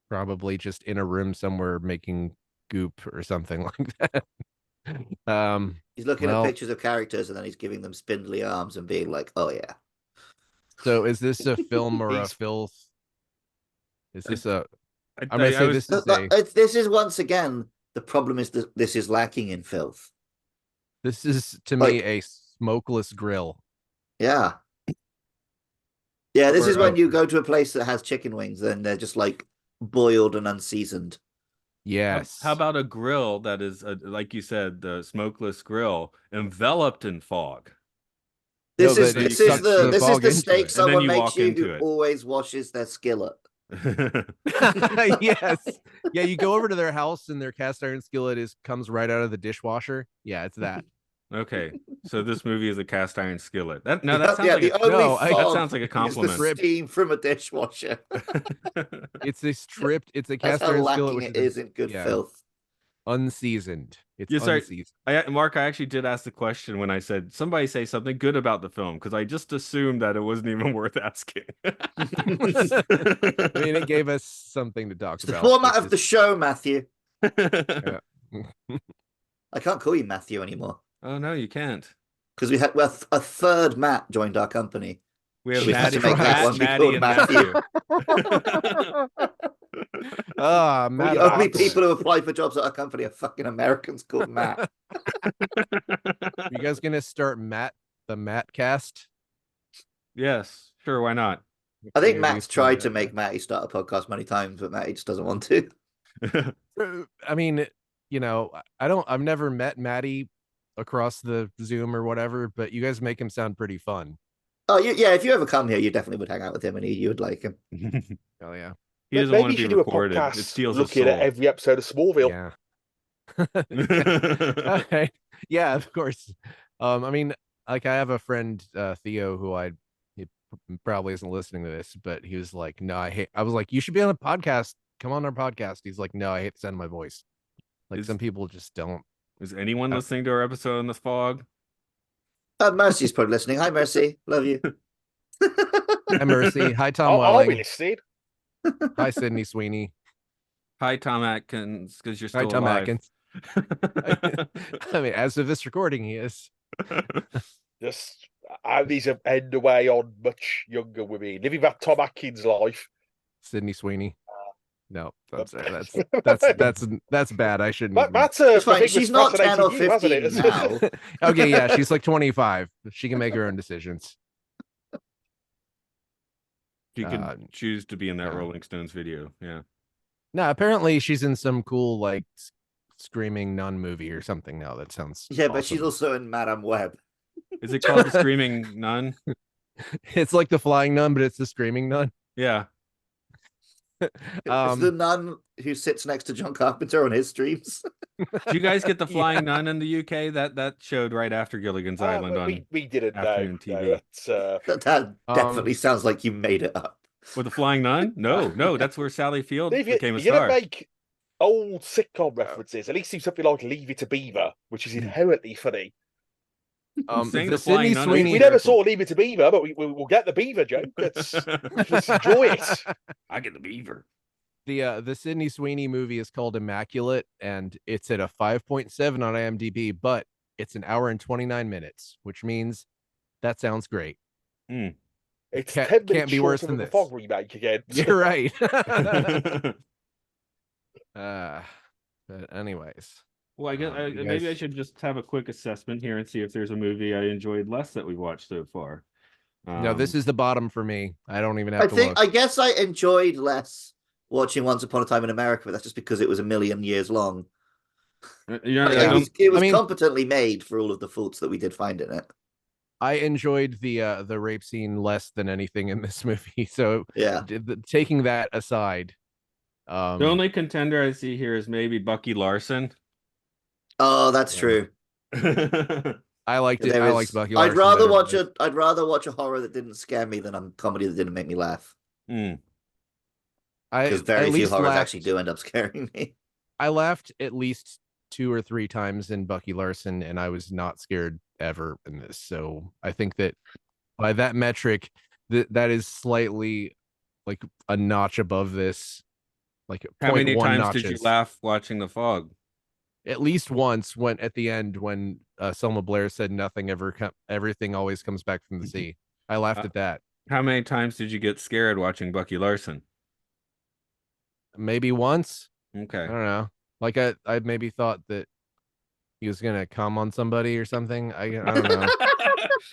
probably just in a room somewhere making goop or something like that. he's looking at pictures of characters and then he's giving them spindly arms and being like, "Oh yeah." So is this a film or a filth? Is this a? I'm I gonna say was- this is a. This is once again the problem is that this is lacking in filth. This is to me a smokeless grill. Yeah. Yeah, this Or, is when you go to a place that has chicken wings and they're just like boiled and unseasoned. Yes. How about a grill that is, like you said, the smokeless grill enveloped in fog? This No, is but it this is sucks the the this is fog the into steak it. someone you makes walk you into who it. always washes their skillet. Yes. Yeah, you go over to their house and their cast iron skillet comes right out of the dishwasher. Yeah, it's that. Okay, so this movie is a cast iron skillet. That sounds Yeah, like the only no, that fog sounds like a is the compliment. steam from a dishwasher. It's it's a That's cast how iron skillet, lacking which it is in good filth. unseasoned. It's Yeah, sorry. unseasoned. Mark, I actually did ask the question when I said somebody say something good about the film because I just assumed that it wasn't even worth asking. I mean, it gave us something to talk It's the about. format of the show, Matthew. Yeah. I can't call you Matthew anymore Oh no, you can't. because we had a third Matt joined our company. We have We had Maddie, to make that one be Maddie, called and Matthew. Matt. The only people who apply for jobs at our company are fucking Americans called Matt. You guys gonna start the Matt cast? Yes, sure, why not? I think Matt's tried to make Matty start a podcast many times, but Matty just doesn't want to. I mean, I've never met Maddie across the Zoom or whatever, but you guys make him sound pretty fun. Oh, yeah. If you ever come here, you definitely would hang out with him, and you would like him. Oh yeah, He doesn't Maybe want you to be should do a recorded. It podcast steals his looking at soul. every episode of Smallville. yeah. Okay. Yeah, of course. I mean, like I have a friend, Theo, he probably isn't listening to this, but he was like, "No, I was like, you should be on a podcast. Come on our podcast." He's like, "No, I hate the sound of my voice." Like some people just don't. Is anyone listening to our episode in the fog? Mercy's probably listening. Hi, Mercy. Love you. Hi, Mercy. Hi, Tom I'll be Welling. listening. Hi, Sydney Sweeney. Hi, Tom Atkins, because you're Hi, still Tom alive. Atkins. I mean, as of this recording, he is. Just how these end away on much younger women, living that Tom Atkins life. Sydney Sweeney. No, that's bad. I shouldn't. That's It's fine. thing She's that's not 10 or fascinating 15 you, hasn't it? now. Okay, yeah, she's like 25. She can make her own decisions. She can choose to be in that yeah. Rolling Stones video. Yeah. No, apparently she's in some cool like screaming nun movie or something now. That sounds Yeah, but awesome. she's also in Madame Web. Is it called The Screaming Nun? It's like the flying nun, but it's the screaming nun. Yeah. It's the nun who sits next to John Carpenter on his streams. Do you guys get The Flying Nun in the UK? That showed right after Gilligan's Island on we didn't afternoon know. TV. That definitely sounds like you made it up. With The Flying Nun? No, that's where Sally Field became a you're star. gonna make old sitcom references. At least do something like Leave It to Beaver, which is inherently funny. Saying the The Flying Sydney Nun Sweeney. We never saw Leave It to Beaver, but we'll get the Beaver joke. Let's enjoy it. I get the beaver. The Sydney Sweeney movie is called Immaculate, and it's at a 5.7 on IMDb, but it's an hour and 29 minutes, which means that sounds great. It's Can't 10 minutes be worse shorter than the this. Fog remake again. You're right. But anyways. Well, I guess maybe I should just have a quick assessment here and see if there's a movie I enjoyed less that we've watched so far. No, this is the bottom for me. I don't even have to look. I guess I enjoyed less watching Once Upon a Time in America, but that's just because it was a million years long. It was competently made for all of the faults that we did find in it. I enjoyed the rape scene less than anything in this movie. So yeah, taking that aside, the only contender I see here is maybe Bucky Larson. Oh, that's true. I liked it. I liked Bucky Larson. I'd rather watch a horror that didn't scare me than a comedy that didn't make me laugh. Because very few horrors actually do end up scaring me. I laughed at least 2 or 3 times in Bucky Larson, and I was not scared ever in this. So I think that by that metric, that is slightly like a notch above this. Like how many times notches. did you laugh watching The Fog? At least once, when at the end when Selma Blair said everything always comes back from the sea. I laughed at that. How many times did you get scared watching Bucky Larson? Maybe once. Okay. I don't know. Like I maybe thought that he was gonna come on somebody or something. I don't know.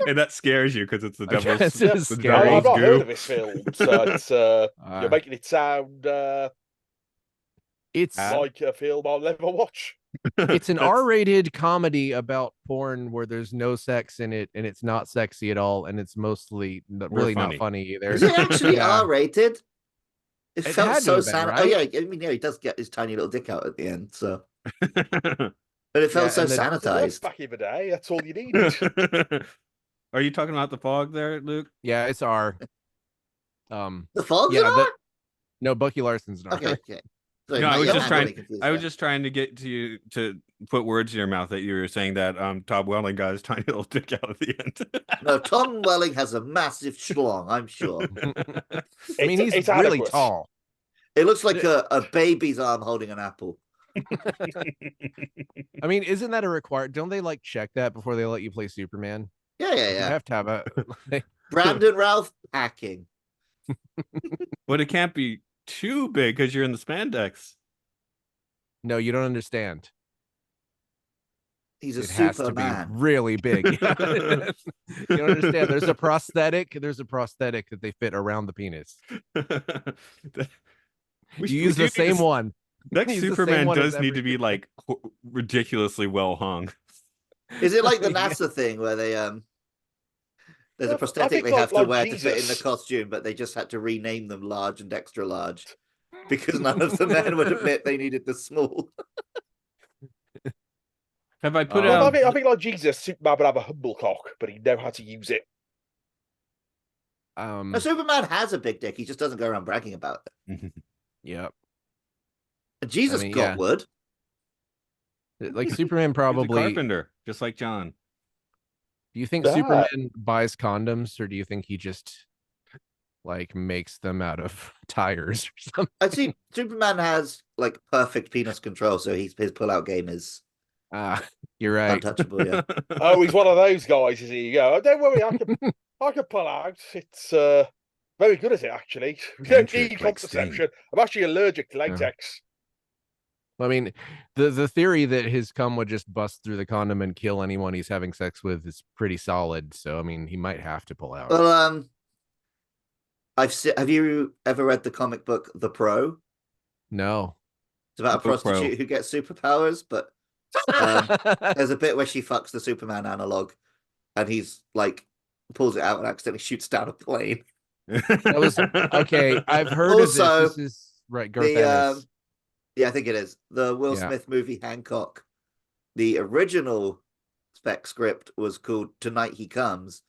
And that scares you because it's the devil's. It's scary. I've not heard of this film, so it's you're making it sound. It's like a film I'll never watch. It's an R-rated comedy about porn where there's no sex in it and it's not sexy at all, and it's mostly really not funny either. Is it actually R-rated? It felt so sad. Right? Oh yeah, I mean, yeah, he does get his tiny little dick out at the end, so. But it felt so sanitized. Back in the day, that's all you needed. Are you talking about The Fog there, Luke? Yeah, it's R. The Fog's an R? No, Bucky Larson's an R. Okay. No, I was just trying to get to you to put words in your mouth that you were saying that Tom Welling got his tiny little dick out at the end. No, Tom Welling has a massive schlong, I'm sure. I mean, he's really tall. It looks like a baby's arm holding an apple. I mean, isn't that a required? Don't they like check that before they let you play Superman? Yeah. You have to have a Brandon Routh hacking. But it can't be too big because you're in the spandex. No, you don't understand. He's a Superman. Superman. Has to be really big. You don't understand. There's a prosthetic that they fit around the penis. You use the same one. That He's the same Superman one as does need to every- be like ridiculously well hung. Is it like the Yeah. NASA thing where they there's a I prosthetic think they have to like wear to fit in the Jesus. costume, but they just had to rename them large and extra large because none of the men would admit they needed the small. Have I put Well, out? I think like Jesus, Superman would have a humble cock, but he'd know how to use it. Now, Superman has a big dick. He just doesn't go around bragging about it. Yep. And Jesus mean, got yeah. wood. Like Superman He's a probably. carpenter, just like John. Do you think Superman buys condoms, or do you think he just like makes them out of tires or something? I see Superman has like perfect penis control, so his pull-out game is You're right. untouchable. Yeah. Oh, he's one of those guys, is he? Oh, don't worry, I can pull out. It's very good at it, actually. We don't Andrew, need like contraception. I'm actually allergic to latex. I mean, the theory that his cum would just bust through the condom and kill anyone he's having sex with is pretty solid. So I mean, he might have to pull out. Well, have you ever read the comic book The Pro? No. It's about a The Pro. prostitute who gets superpowers, but there's a bit where she fucks the Superman analog, and he's like pulls it out and accidentally shoots down a plane. That was okay. I've heard Also, of this. This is right, Garth Ennis. Yeah, I think it is. The Will Yeah. Smith movie Hancock. The original spec script was called Tonight He Comes,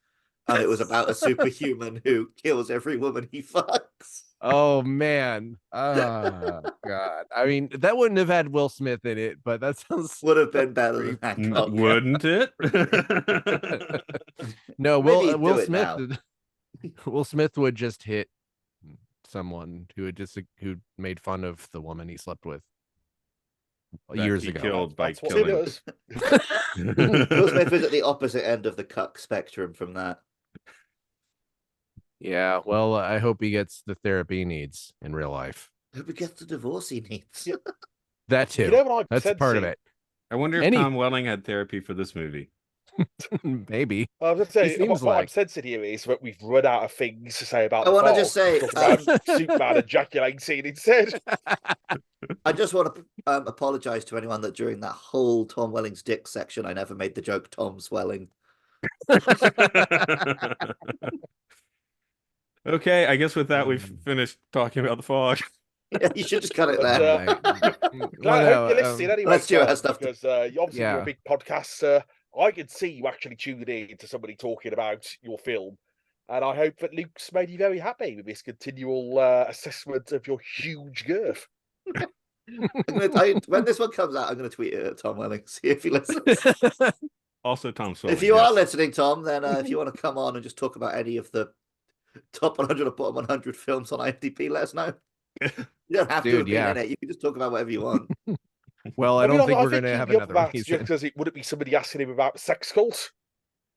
and it was about a superhuman who kills every woman he fucks. Oh man. Oh god. I mean, that wouldn't have had Will Smith in it, but that sounds Would have been better than Hancock. Wouldn't it? No, Maybe he'd Will do it Smith now. Will Smith would just hit someone who made fun of the woman he slept with years he ago. killed by That's what he killing. does. Will Smith is at the opposite end of the cuck spectrum from that. Yeah, well, I hope he gets the therapy he needs in real life. Hope he gets the divorce he needs. That too. You know what I'm That's part of sensing? it. I wonder if Tom Welling had therapy for this movie. Maybe. I was going to say, seems what I'm like- sensing here is that we've run out of things to say about I the wanna fog. just say, Talk about Superman ejaculating scene instead. I just want to apologize to anyone that during that whole Tom Welling's dick section, I never made the joke Tom Swelling. Okay, I guess with that we've finished talking about the fog. Yeah, you should just cut it But, there. Glad I hope you're listening anyway, Let's do our Tom, stuff. because obviously you're a big podcaster. I can see you actually tuned in to somebody talking about your film, and I hope that Luke's made you very happy with this continual assessment of your huge girth. When this one comes out, I'm going to tweet it at Tom Welling, see if he listens. Also, Tom Swelling. If you are listening, Tom, then if you want to come on and just talk about any of the top 100 or bottom 100 films on IMDb, let us know. You don't have to have been in it. You can just talk about whatever you want. Well, I don't think we're going to have another one. Because would it be somebody asking him about sex cult?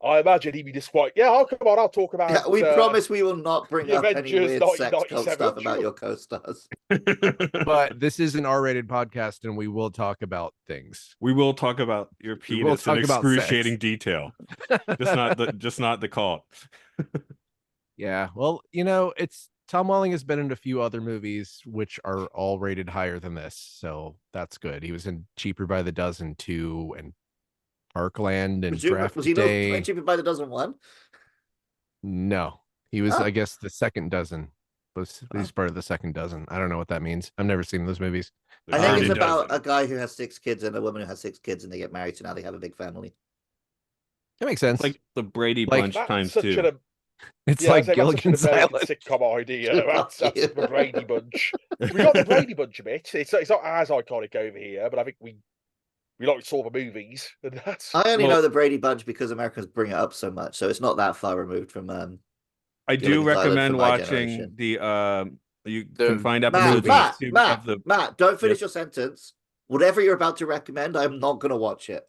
I imagine he'd be just quite, I'll come on, I'll talk about. Yeah, we promise we will not bring up any Avengers weird sex cult 1997, stuff about your co-stars. But this is an R-rated podcast, and we will talk about things. We will talk about your We will penis in talk about excruciating sex. detail. just not the call. Yeah, well, it's Tom Welling has been in a few other movies which are all rated higher than this, so that's good. He was in Cheaper by the Dozen 2 and Parkland and Draft Was he Day. not Cheaper by the Dozen 1? No, he was, Oh. I guess, the second dozen. He's part of the second dozen. I don't know what that means. I've never seen those movies. I think Already it's about does a guy who has 6 kids and a woman who has 6 kids, and they get married, so now they have a big family. That makes sense. It's like the Brady Like, Bunch That's times such 2. It's Yeah, like that's Gilligan's such an American Island. sitcom idea. Fuck That's you. the Brady Bunch. We got the Brady Bunch a bit. It's not as iconic over here, but I think we like saw the movies, and that's. I only know the Brady Bunch because Americans bring it up so much, so it's not that far removed from. I do Gilligan's Island recommend for my watching generation. the you can find Matt, episode Matt, of the Matt, don't finish Yes. your sentence. Whatever you're about to recommend, I'm not going to watch it.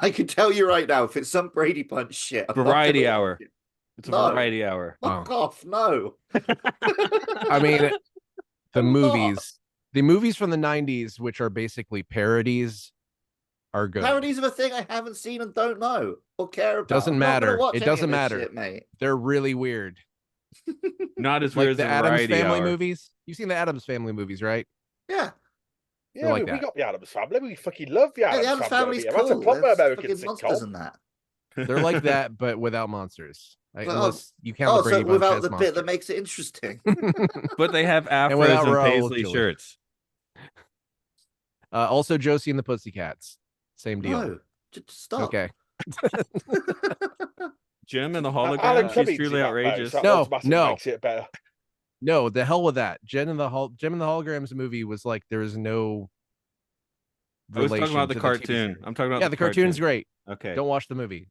I can tell you right now, if it's some Brady Bunch shit, I'm not gonna Variety watch Hour. it. It's a No. variety hour. Fuck off, no. I mean, the I'm not. movies from the 90s, which are basically parodies, are good. Parodies of a thing I haven't seen and don't know or care about. Doesn't I'm not gonna matter. watch It any of doesn't this matter. shit, mate. They're really weird. Not as weird Like as the the Addams variety Family hour. movies. You've seen the Addams Family movies, right? Yeah. Yeah, like we that. got the Addams Family. We fucking love the Yeah, the Addams Addams Family. Family's That's a cool. proper There's American fucking monsters sitcom. in that. They're like that, but without monsters. Well, Unless you count the Oh, Brady so Bunch without as the monsters. bit that makes it interesting. But they have And afros without and Raoul paisley Julie. shirts. Also, Josie and the Pussycats. Same deal. No, just stop. Okay. Jim and the Alan hologram. She's Cummings truly in that, outrageous. That No, automatically no. makes it better. No, the hell with that. Jim and the Holograms movie was like there was no I was talking relation about the to cartoon. TV series. I'm talking about Yeah, the cartoon's cartoon. great. Okay. Don't watch the movie.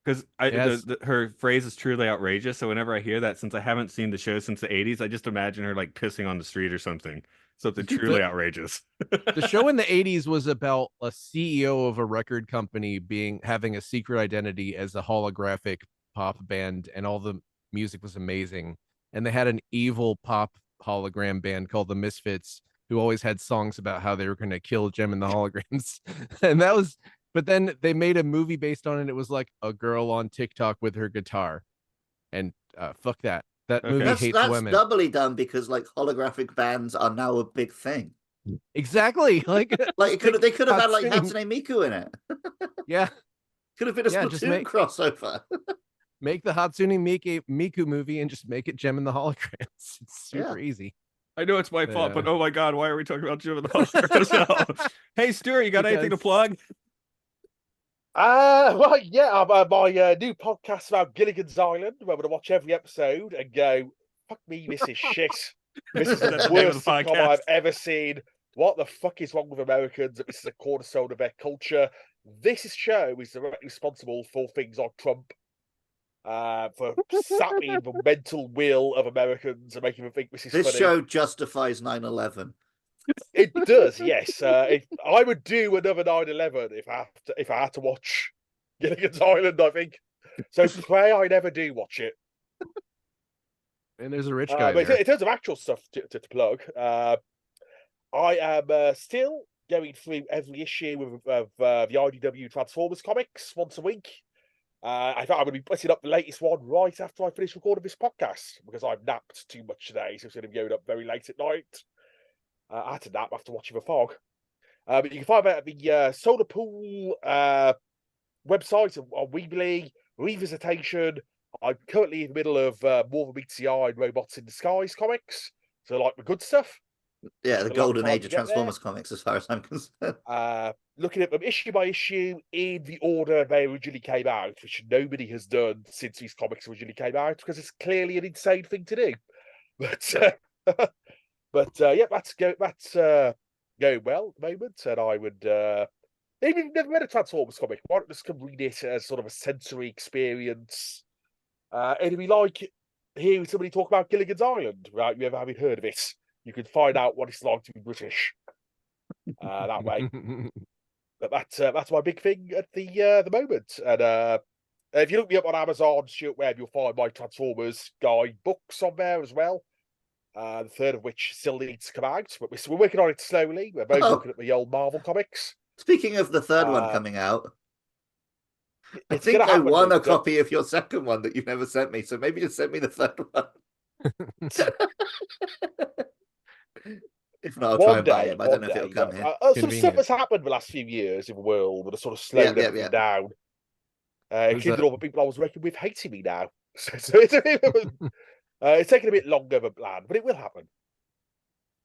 Because Yes. her phrase is truly outrageous. So whenever I hear that, since I haven't seen the show since the 80s, I just imagine her like pissing on the street or something. Something truly outrageous. The show in the 80s was about a CEO of a record company having a secret identity as a holographic pop band, and all the music was amazing. And they had an evil pop hologram band called the Misfits, who always had songs about how they were going to kill Gem and the Holograms. And that was, but then they made a movie based on it. It was like a girl on TikTok with her guitar. And fuck that. That Okay. movie hates That's women. doubly done because like holographic bands are now a big thing. Exactly. Like They could have had like Hatsune. Hatsune Miku in it. Yeah. Could have been a Yeah, just Splatoon crossover. Make the Hatsune Miku movie and just make it Gem and the Holograms. It's super easy. I know it's my fault, but oh my god, why are we talking about Jim and the Holograms? Hey, Stuart, you got anything to plug? Well, yeah, my new podcast about Gilligan's Island, where I'm going to watch every episode and go, fuck me, this is shit. This is the That's the name of worst the sitcom podcast. I've ever seen. What the fuck is wrong with Americans? This is a cornerstone of their culture. This show is directly responsible for things like Trump, for sapping the mental will of Americans and making them think this is This funny. show justifies 9/11. It does, yes. I would do another 9/11 if I had to watch Gilligan's Island, I think. So pray I never do watch it. And there's a rich guy But there. in terms of actual stuff to plug, I am still going through every issue of the IDW Transformers comics once a week. I thought I would be putting up the latest one right after I finish recording this podcast because I've napped too much today, so it's going to be going up very late at night. I had to nap after watching The Fog. But you can find that at the Solar Pool website on Weebly, Revisitation. I'm currently in the middle of More Meets the Eye and Robots in Disguise comics. So, like the good stuff. Yeah, the golden age of to get Transformers comics, as far as I'm concerned. Looking at them issue by issue in the order they originally came out, which nobody has done since these comics originally came out, because it's clearly an insane thing to do. But yeah, that's going well at the moment, and I would maybe you've never read a Transformers comic. Why don't just come read it as sort of a sensory experience? It'd be like hearing somebody talk about Gilligan's Island without you ever having heard of it. You could find out what it's like to be British that way. But that's my big thing at the moment. And if you look me up on Amazon, Stuart Webb, you'll find my Transformers guide books on there as well. The third of which still needs to come out, but we're working on it slowly. We're both looking at the old Marvel comics. Speaking of the third one coming out, I It's think gonna I happen, won a Luke. copy of your second one that you've never sent me, so maybe just send me the third one. If not, I'll try and buy it. But I don't know if it'll come here. Some stuff has happened the last few years in the world that has sort of slowed everything down. Including all the people I was working with hating me now. So it's taking a bit longer than planned, but it will happen.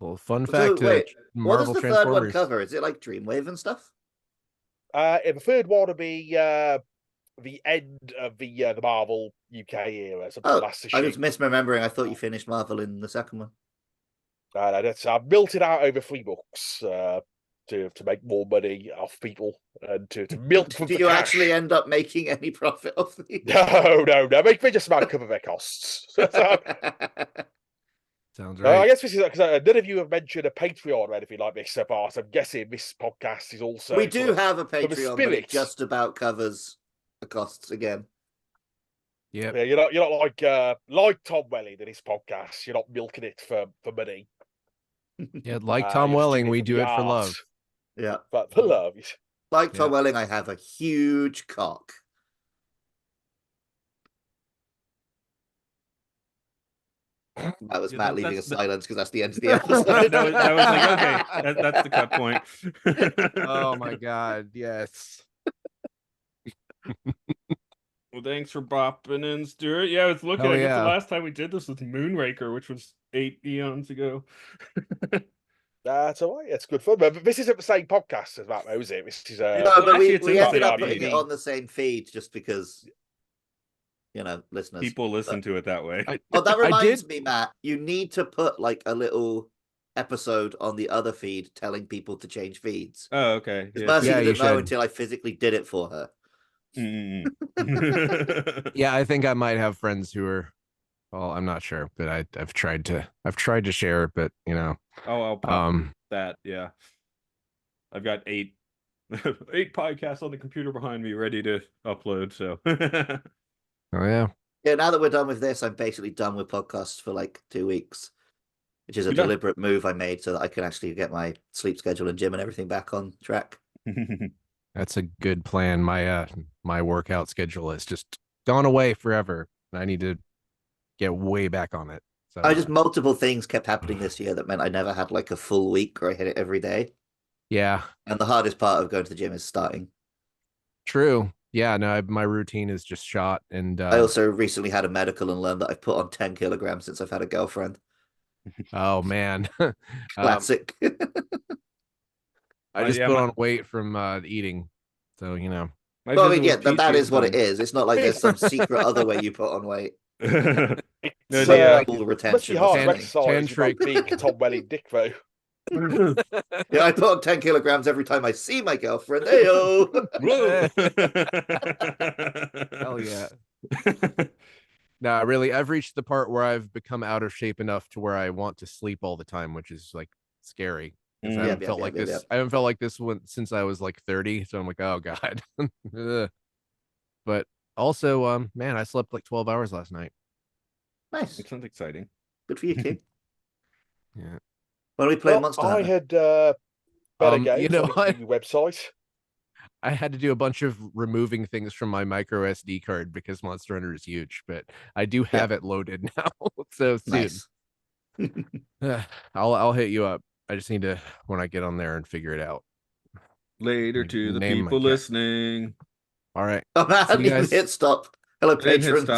Well, fun So, fact. wait, what does Marvel the third one Transformers. cover? Is it like Dreamwave and stuff? The third one will be the end of the Marvel UK era. Oh, last I issue. was misremembering. I thought you finished Marvel in the second one. I've built it out over 3 books to make more money off people and to milk from Do the you cash. actually end up making any profit off these? No. Make me just about cover their costs. Sounds right. I guess this is because none of you have mentioned a Patreon or anything like this so far. So I'm guessing this podcast is also. We do have a Patreon, but spirit. it just about covers the costs again. Yeah, you're not like Tom Welling in his podcast. You're not milking it for money. yeah. Like Tom you're just Welling, doing we for do the it for art. love. Yeah. But for love. Like Tom Yeah. Welling, I have a huge cock. That was Yeah, Matt leaving a that's the- silence because that's the end of the episode. that was like, okay, that's the cut point. Oh my god, yes. Well, thanks for bopping in, Stuart. Yeah, I was looking. Hell I guess the yeah. last time we did this was Moonraker, which was 8 eons ago. That's all right. It's good fun. But this isn't the same podcast as that, though, is it? This is No, Well, but actually, it's we in the ended same up putting feed. it on the same feed just because, listeners. People listen to it that way. Oh, that I reminds did- me, Matt. You need to put like a little episode on the other feed telling people to change feeds. Oh, okay. Because Yeah. Mercy Yeah, you didn't know should. until I physically did it for her. Yeah, I think I might have friends who are. Well, I'm not sure, but I've tried to share it, but Oh, I'll pop um, that. Yeah, I've got 8 podcasts on the computer behind me ready to upload. So, oh yeah, Yeah, now that we're done with this, I'm basically done with podcasts for like 2 weeks, which is a Yeah. deliberate move I made so that I can actually get my sleep schedule and gym and everything back on track. that's a good plan. My workout schedule has just gone away forever. I need to get way back on it. So I just multiple things kept happening this year that meant I never had like a full week where I hit it every day. yeah, And the hardest part of going to the gym is starting. true. Yeah, no, my routine is just shot, and I also recently had a medical and learned that I've put on 10 kilograms since I've had a girlfriend. oh man, Classic. I just yeah, put my- on weight from eating, so My Well, I visit mean, yeah, with that PT is what it done. is. It's not like there's some secret other way you put on weight. No, It's, yeah. Full must be retention. or hard to Tan- exercise with like tantric. big Tom Welling dick, though. Yeah, I put on 10 kilograms every time I see my girlfriend. Hey-o! Whoa. Hell yeah. No, really, I've reached the part where I've become out of shape enough to where I want to sleep all the time, which is like scary. 'Cause I Mm. haven't felt like this. I haven't felt like this one since I was like 30. So I'm like, oh god. Ugh. But also, man, I slept like 12 hours last night. Nice. It sounds exciting. Good for you, King. Yeah. When we play Well, Monster I Hunter. had better games you know on the what? new website. I had to do a bunch of removing things from my micro SD card because Monster Hunter is huge, but I do have it loaded now. So soon. Nice. I'll hit you up. I just need to when I get on there and figure it out. Later to the Name my people cat. listening. All right. Oh, man, I See you didn't even guys. hit stop. Hello, I didn't hit patrons. stop.